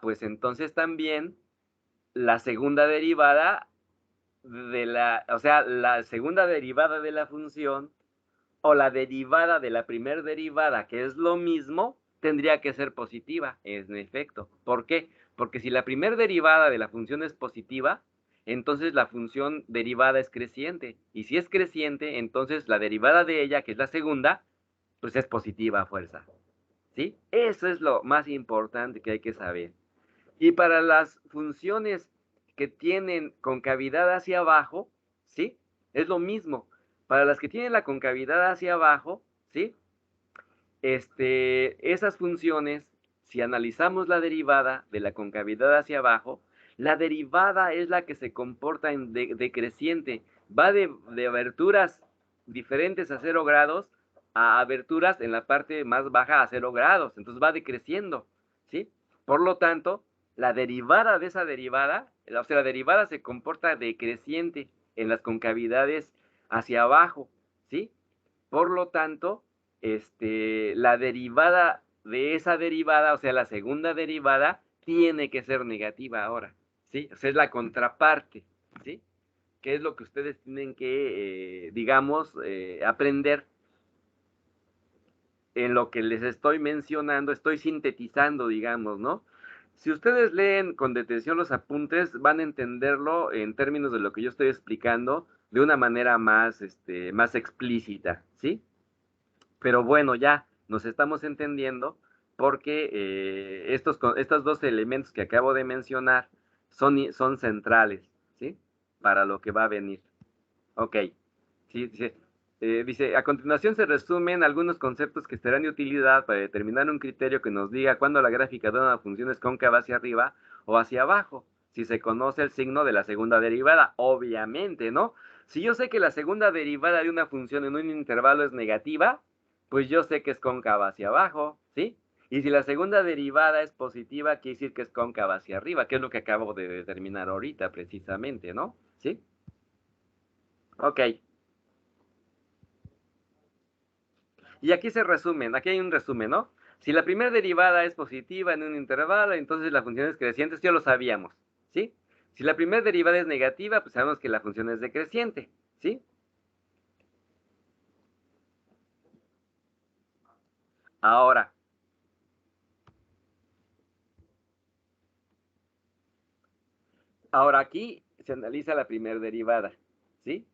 pues entonces también la segunda derivada o sea, la segunda derivada de la función o la derivada de la primera derivada, que es lo mismo, tendría que ser positiva, en efecto. ¿Por qué? Porque si la primera derivada de la función es positiva, entonces la función derivada es creciente. Y si es creciente, entonces la derivada de ella, que es la segunda, pues es positiva a fuerza. ¿Sí? Eso es lo más importante que hay que saber. Y para las funciones que tienen concavidad hacia abajo, ¿sí? Es lo mismo. Para las que tienen la concavidad hacia abajo, ¿sí? Esas funciones, si analizamos la derivada de la concavidad hacia abajo, la derivada es la que se comporta en decreciente. Va de aberturas diferentes a 0 grados a aberturas en la parte más baja a 0 grados. Entonces va decreciendo, ¿sí? Por lo tanto, la derivada de esa derivada, o sea, la derivada se comporta decreciente en las concavidades hacia abajo, ¿sí? Por lo tanto, la derivada de esa derivada, o sea, la segunda derivada, tiene que ser negativa ahora, ¿sí? O sea, es la contraparte, ¿sí? Que es lo que ustedes tienen que, digamos, aprender en lo que les estoy mencionando, estoy sintetizando, digamos, ¿no? Si ustedes leen con detención los apuntes, van a entenderlo en términos de lo que yo estoy explicando de una manera más, más explícita, ¿sí? Pero bueno, ya nos estamos entendiendo porque estos dos elementos que acabo de mencionar son centrales, ¿sí? Para lo que va a venir. Ok, sí, dice, dice, a continuación se resumen algunos conceptos que serán de utilidad para determinar un criterio que nos diga cuándo la gráfica de una función es cóncava hacia arriba o hacia abajo, si se conoce el signo de la segunda derivada, obviamente, ¿no? Si yo sé que la segunda derivada de una función en un intervalo es negativa, pues yo sé que es cóncava hacia abajo, ¿sí? Y si la segunda derivada es positiva, quiere decir que es cóncava hacia arriba, que es lo que acabo de determinar ahorita precisamente, ¿no? ¿Sí? Ok. Y aquí se resumen, aquí hay un resumen, ¿no? Si la primera derivada es positiva en un intervalo, entonces la función es creciente, ya lo sabíamos, ¿sí? Si la primera derivada es negativa, pues sabemos que la función es decreciente, ¿sí? Ahora, aquí se analiza la primera derivada, ¿sí?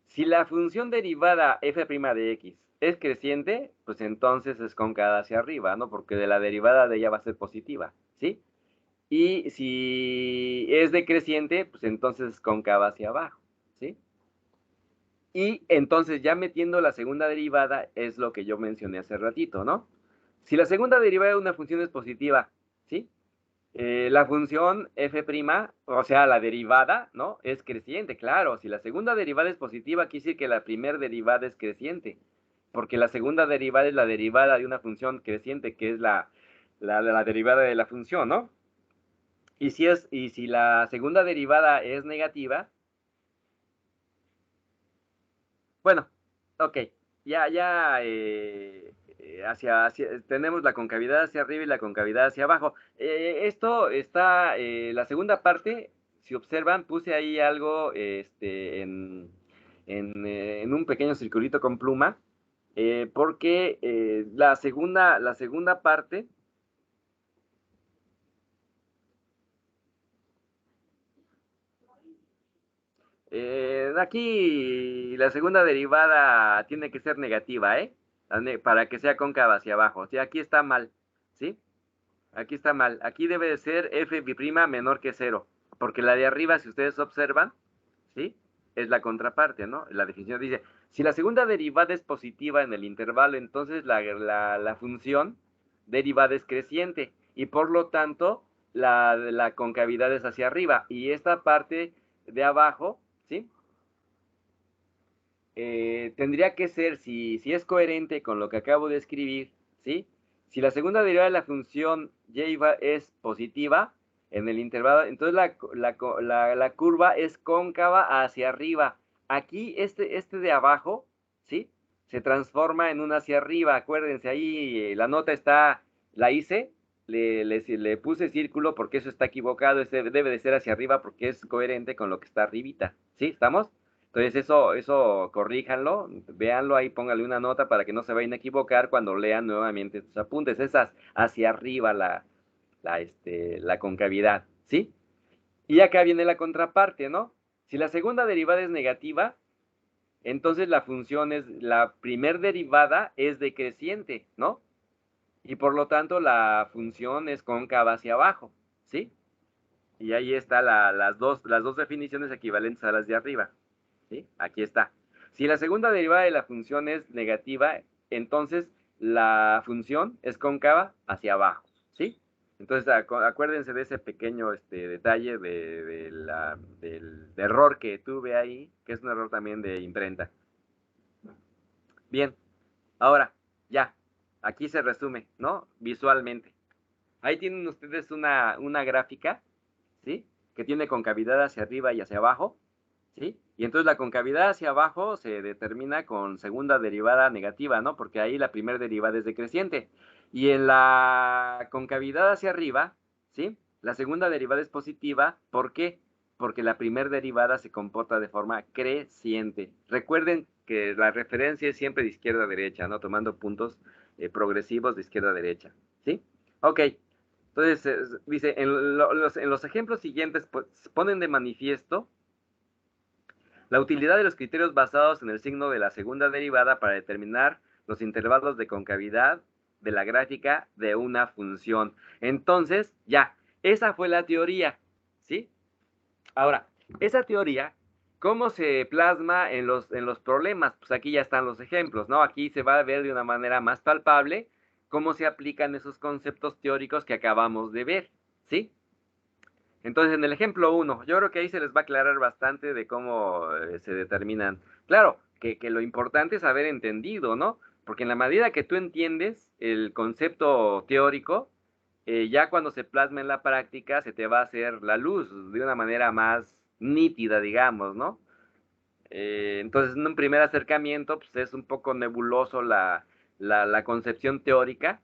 Si la función derivada f' de x es creciente, pues entonces es cóncava hacia arriba, ¿no? Porque de la derivada de ella va a ser positiva, ¿sí? Y si es decreciente, pues entonces es cóncava hacia abajo, ¿sí? Y entonces ya metiendo la segunda derivada es lo que yo mencioné hace ratito, ¿no? Si la segunda derivada de una función es positiva, ¿sí? La función f', o sea, la derivada, ¿no? Es creciente, claro. Si la segunda derivada es positiva, quiere decir que la primera derivada es creciente. Porque la segunda derivada es la derivada de una función creciente, que es la derivada de la función, ¿no? Y si la segunda derivada es negativa, bueno, ok, tenemos la concavidad hacia arriba y la concavidad hacia abajo. Esto está, la segunda parte, si observan, puse ahí algo en un pequeño circulito con pluma, porque la segunda parte aquí la segunda derivada tiene que ser negativa, ¿eh? Para que sea cóncava hacia abajo. Sí, aquí está mal, ¿sí? Aquí está mal. Aquí debe de ser f' menor que 0. Porque la de arriba, si ustedes observan, ¿sí? Es la contraparte, ¿no? La definición dice, si la segunda derivada es positiva en el intervalo, entonces la función derivada es creciente y por lo tanto la concavidad es hacia arriba. Y esta parte de abajo, ¿sí? Tendría que ser, si es coherente con lo que acabo de escribir, ¿sí? Si la segunda derivada de la función y es positiva en el intervalo, entonces la curva es cóncava hacia arriba. Aquí, este de abajo, ¿sí? Se transforma en una hacia arriba. Acuérdense, ahí la nota está, la hice, le puse círculo porque eso está equivocado, debe de ser hacia arriba porque es coherente con lo que está arribita. ¿Sí? ¿Estamos? Entonces eso corríjanlo, véanlo ahí, pónganle una nota para que no se vayan a equivocar cuando lean nuevamente estos apuntes. Esas hacia arriba la concavidad, ¿sí? Y acá viene la contraparte, ¿no? Si la segunda derivada es negativa, entonces la primer derivada es decreciente, ¿no? Y por lo tanto la función es cóncava hacia abajo, ¿sí? Y ahí está las dos definiciones equivalentes a las de arriba. ¿Sí? Aquí está. Si la segunda derivada de la función es negativa, entonces la función es cóncava hacia abajo. ¿Sí? Entonces acuérdense de ese pequeño detalle del error que tuve ahí, que es un error también de imprenta. Bien, ahora, ya, aquí se resume, ¿no? Visualmente. Ahí tienen ustedes una gráfica, ¿sí? Que tiene concavidad hacia arriba y hacia abajo, ¿sí? Y entonces la concavidad hacia abajo se determina con segunda derivada negativa, ¿no? Porque ahí la primera derivada es decreciente. Y en la concavidad hacia arriba, ¿sí? La segunda derivada es positiva. ¿Por qué? Porque la primera derivada se comporta de forma creciente. Recuerden que la referencia es siempre de izquierda a derecha, ¿no? Tomando puntos progresivos de izquierda a derecha, ¿sí? Ok. Entonces, dice, en los ejemplos siguientes pues, ponen de manifiesto la utilidad de los criterios basados en el signo de la segunda derivada para determinar los intervalos de concavidad de la gráfica de una función. Entonces, ya, esa fue la teoría, ¿sí? Ahora, esa teoría, ¿cómo se plasma en los problemas? Pues aquí ya están los ejemplos, ¿no? Aquí se va a ver de una manera más palpable cómo se aplican esos conceptos teóricos que acabamos de ver, ¿sí? Entonces, en el ejemplo 1, yo creo que ahí se les va a aclarar bastante de cómo se determinan. Claro, que lo importante es haber entendido, ¿no? Porque en la medida que tú entiendes el concepto teórico, ya cuando se plasma en la práctica, se te va a hacer la luz de una manera más nítida, digamos, ¿no? Entonces, en un primer acercamiento, pues es un poco nebuloso la concepción teórica,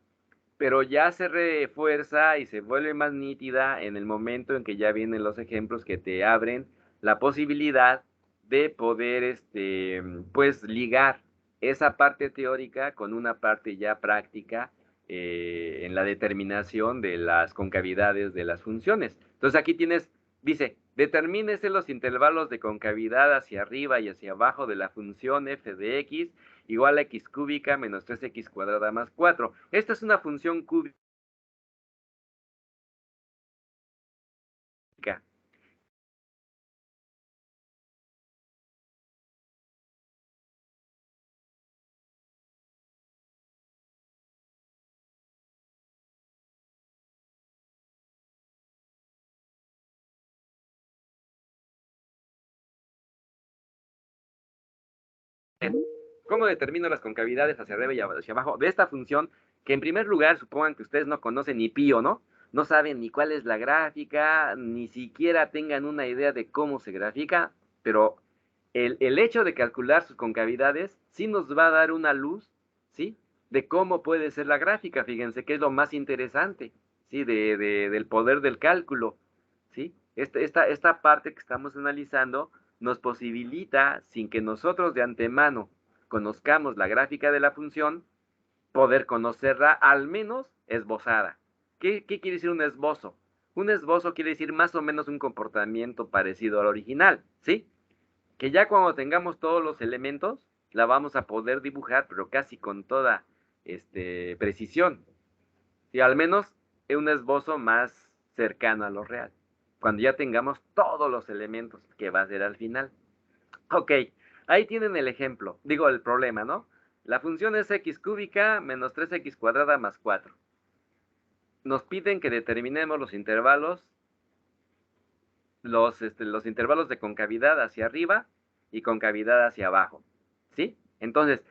pero ya se refuerza y se vuelve más nítida en el momento en que ya vienen los ejemplos que te abren la posibilidad de poder, pues, ligar esa parte teórica con una parte ya práctica en la determinación de las concavidades de las funciones. Entonces aquí tienes, dice, determínese los intervalos de concavidad hacia arriba y hacia abajo de la función f de x igual a x cúbica menos 3x cuadrada más 4. Esta es una función cúbica. ¿Cómo determino las concavidades hacia arriba y hacia abajo de esta función? Que en primer lugar, supongan que ustedes no conocen ni pío, ¿no? No saben ni cuál es la gráfica, ni siquiera tengan una idea de cómo se grafica, pero el hecho de calcular sus concavidades sí nos va a dar una luz, ¿sí? De cómo puede ser la gráfica, fíjense que es lo más interesante, ¿sí? Del poder del cálculo, ¿sí? Esta parte que estamos analizando nos posibilita, sin que nosotros de antemano conozcamos la gráfica de la función, poder conocerla al menos esbozada. ¿Qué quiere decir un esbozo? Un esbozo quiere decir más o menos un comportamiento parecido al original, ¿sí? Que ya cuando tengamos todos los elementos, la vamos a poder dibujar, pero casi con toda precisión. Y al menos un esbozo más cercano a lo real. cuando ya tengamos todos los elementos que va a ser al final. Ok, ahí tienen el ejemplo, digo el problema, ¿no? La función es x cúbica menos 3x cuadrada más 4. Nos piden que determinemos los intervalos, los intervalos de concavidad hacia arriba y concavidad hacia abajo, ¿sí? Entonces,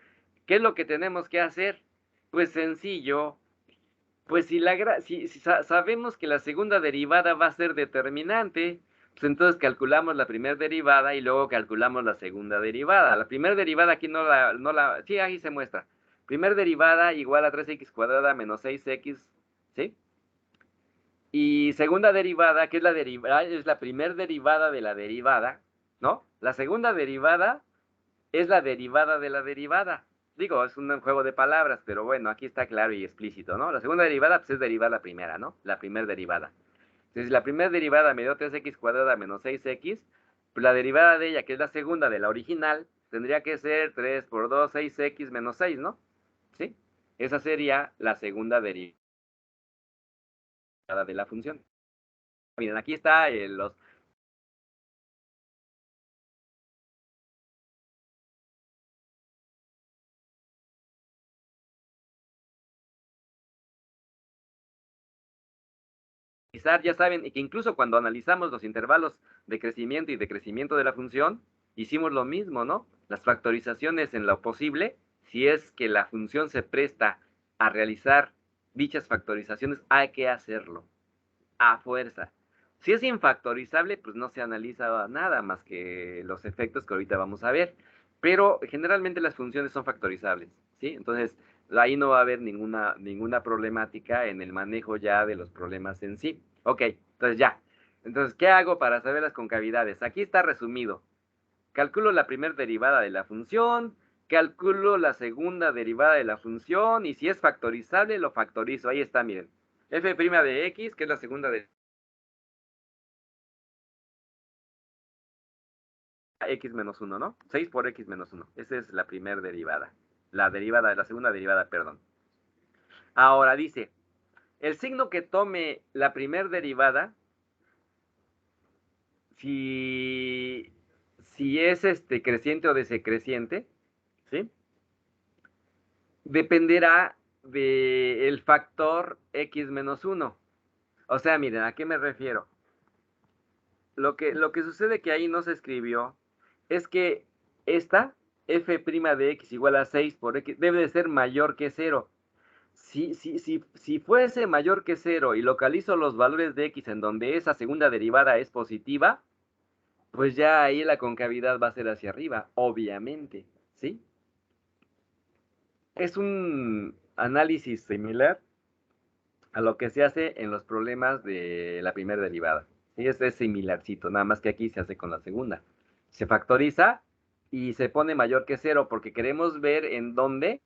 ¿qué es lo que tenemos que hacer? Pues sencillo, pues si sabemos que la segunda derivada va a ser determinante, pues entonces calculamos la primera derivada y luego calculamos la segunda derivada. La primera derivada aquí sí, ahí se muestra. Primera derivada igual a 3x cuadrada menos 6x, ¿sí? Y segunda derivada, que es es la primera derivada de la derivada, ¿no? La segunda derivada es la derivada de la derivada. Digo, es un juego de palabras, pero bueno, aquí está claro y explícito, ¿no? La segunda derivada, pues es derivar la primera, ¿no? La primera derivada. Entonces, si la primera derivada me dio 3x cuadrada menos 6x, pues la derivada de ella, que es la segunda de la original, tendría que ser 3 por 2, 6x menos 6, ¿no? ¿Sí? Esa sería la segunda derivada de la función. Miren, aquí está los ya saben, y que incluso cuando analizamos los intervalos de crecimiento y decrecimiento de la función, hicimos lo mismo, ¿no? Las factorizaciones en lo posible, si es que la función se presta a realizar dichas factorizaciones, hay que hacerlo, a fuerza. Si es infactorizable, pues no se analiza nada más que los efectos que ahorita vamos a ver. Pero generalmente las funciones son factorizables, ¿sí? Entonces, ahí no va a haber ninguna problemática en el manejo ya de los problemas en sí. Ok, entonces ya. Entonces, ¿qué hago para saber las concavidades? Aquí está resumido. Calculo la primera derivada de la función, calculo la segunda derivada de la función, y si es factorizable, lo factorizo. Ahí está, miren. F' de x, que es la segunda derivada x menos 1, ¿no? 6 por x menos 1. Esa es la primera derivada. La segunda derivada, perdón. Ahora dice, el signo que tome la primera derivada, si, si es creciente o decreciente, ¿sí? Dependerá del factor x menos 1. O sea, miren, ¿a qué me refiero? Lo que sucede que ahí no se escribió es que esta f' de x igual a 6 por x debe de ser mayor que 0. Si fuese mayor que 0 y localizo los valores de x en donde esa segunda derivada es positiva, pues ya ahí la concavidad va a ser hacia arriba, obviamente, ¿sí? Es un análisis similar a lo que se hace en los problemas de la primera derivada. Sí, es similarcito, nada más que aquí se hace con la segunda. Se factoriza y se pone mayor que 0 porque queremos ver en dónde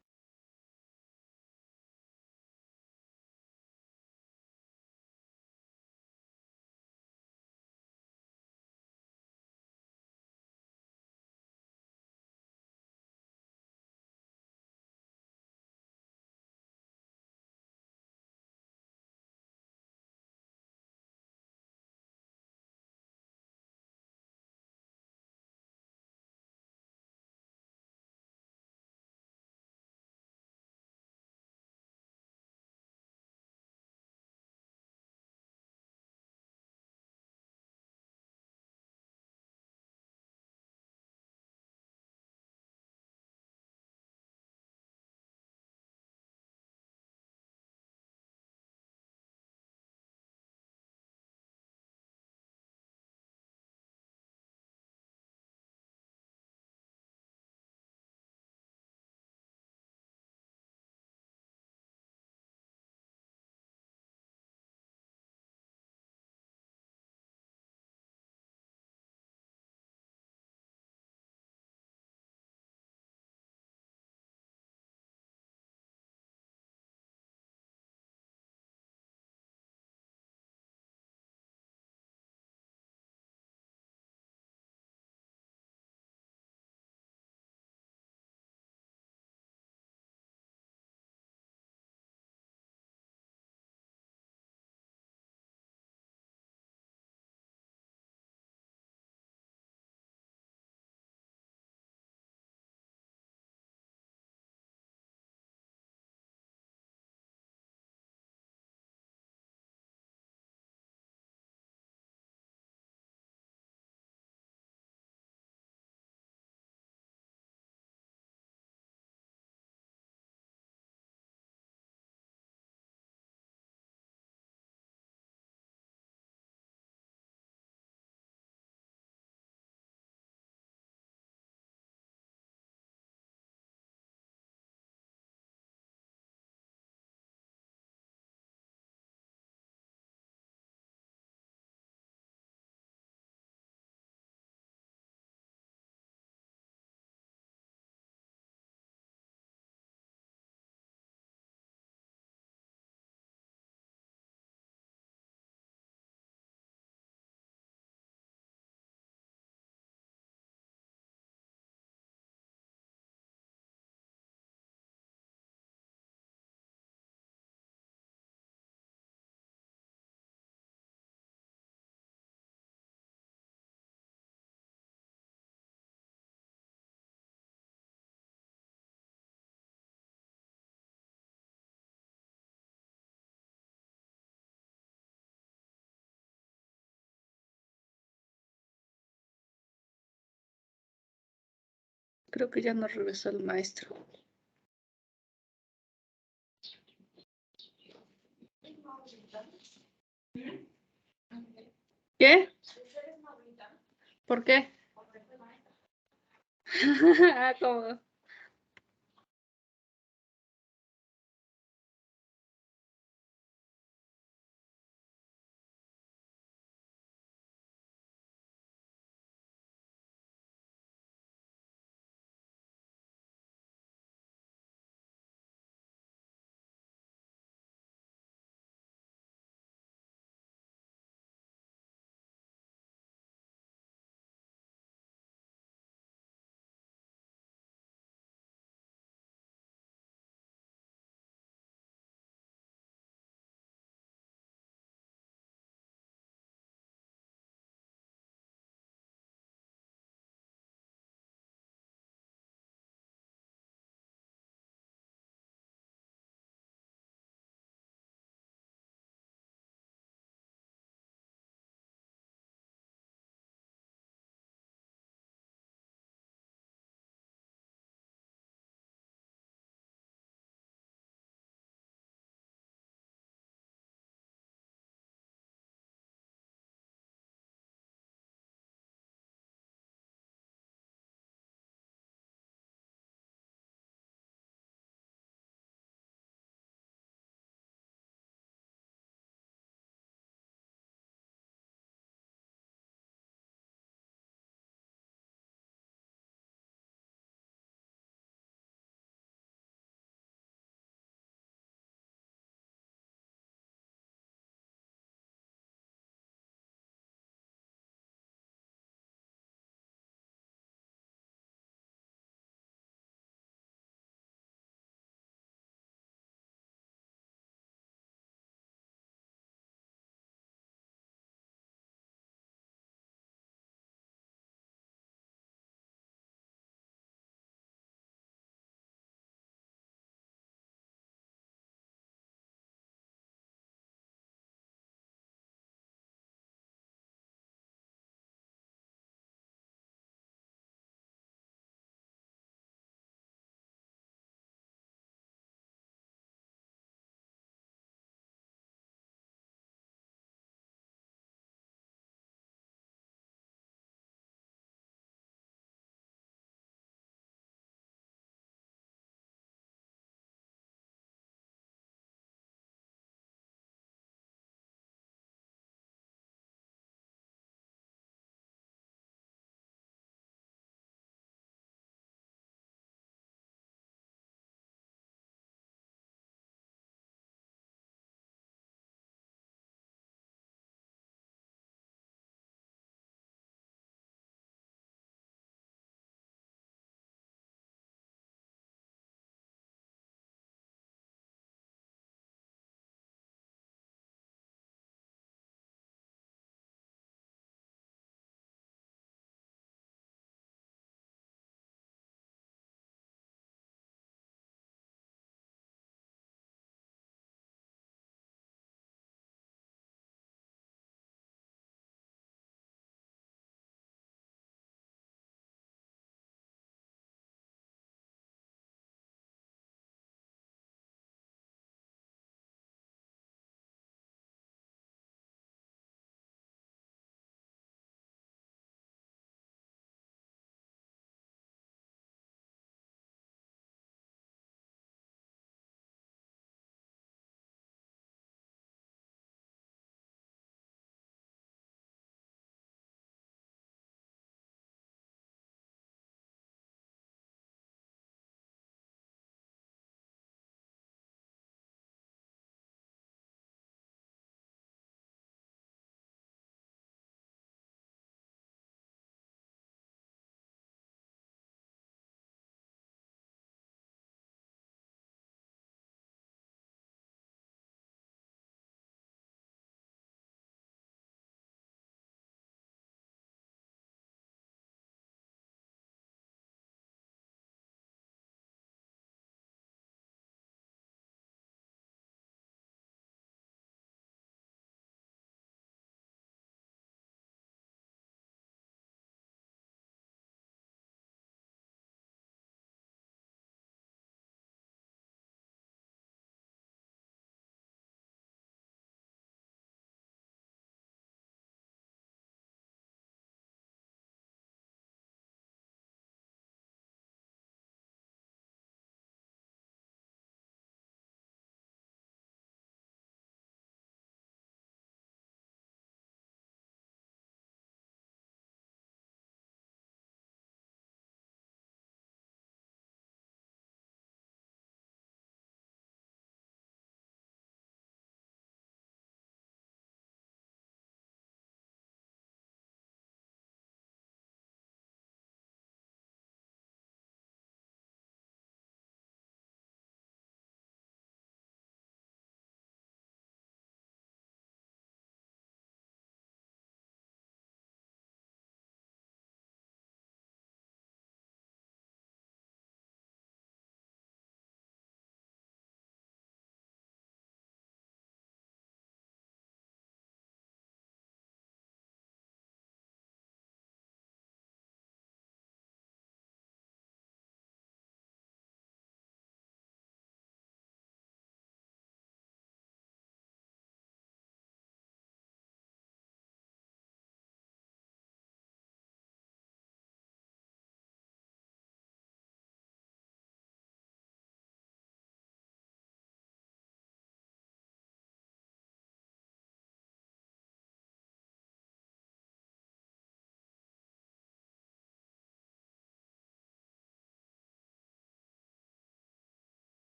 Creo que ya no regresó el maestro. ¿Qué? ¿Por qué? Ah, ¿cómo?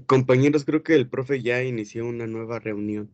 Compañeros, creo que el profe ya inició una nueva reunión.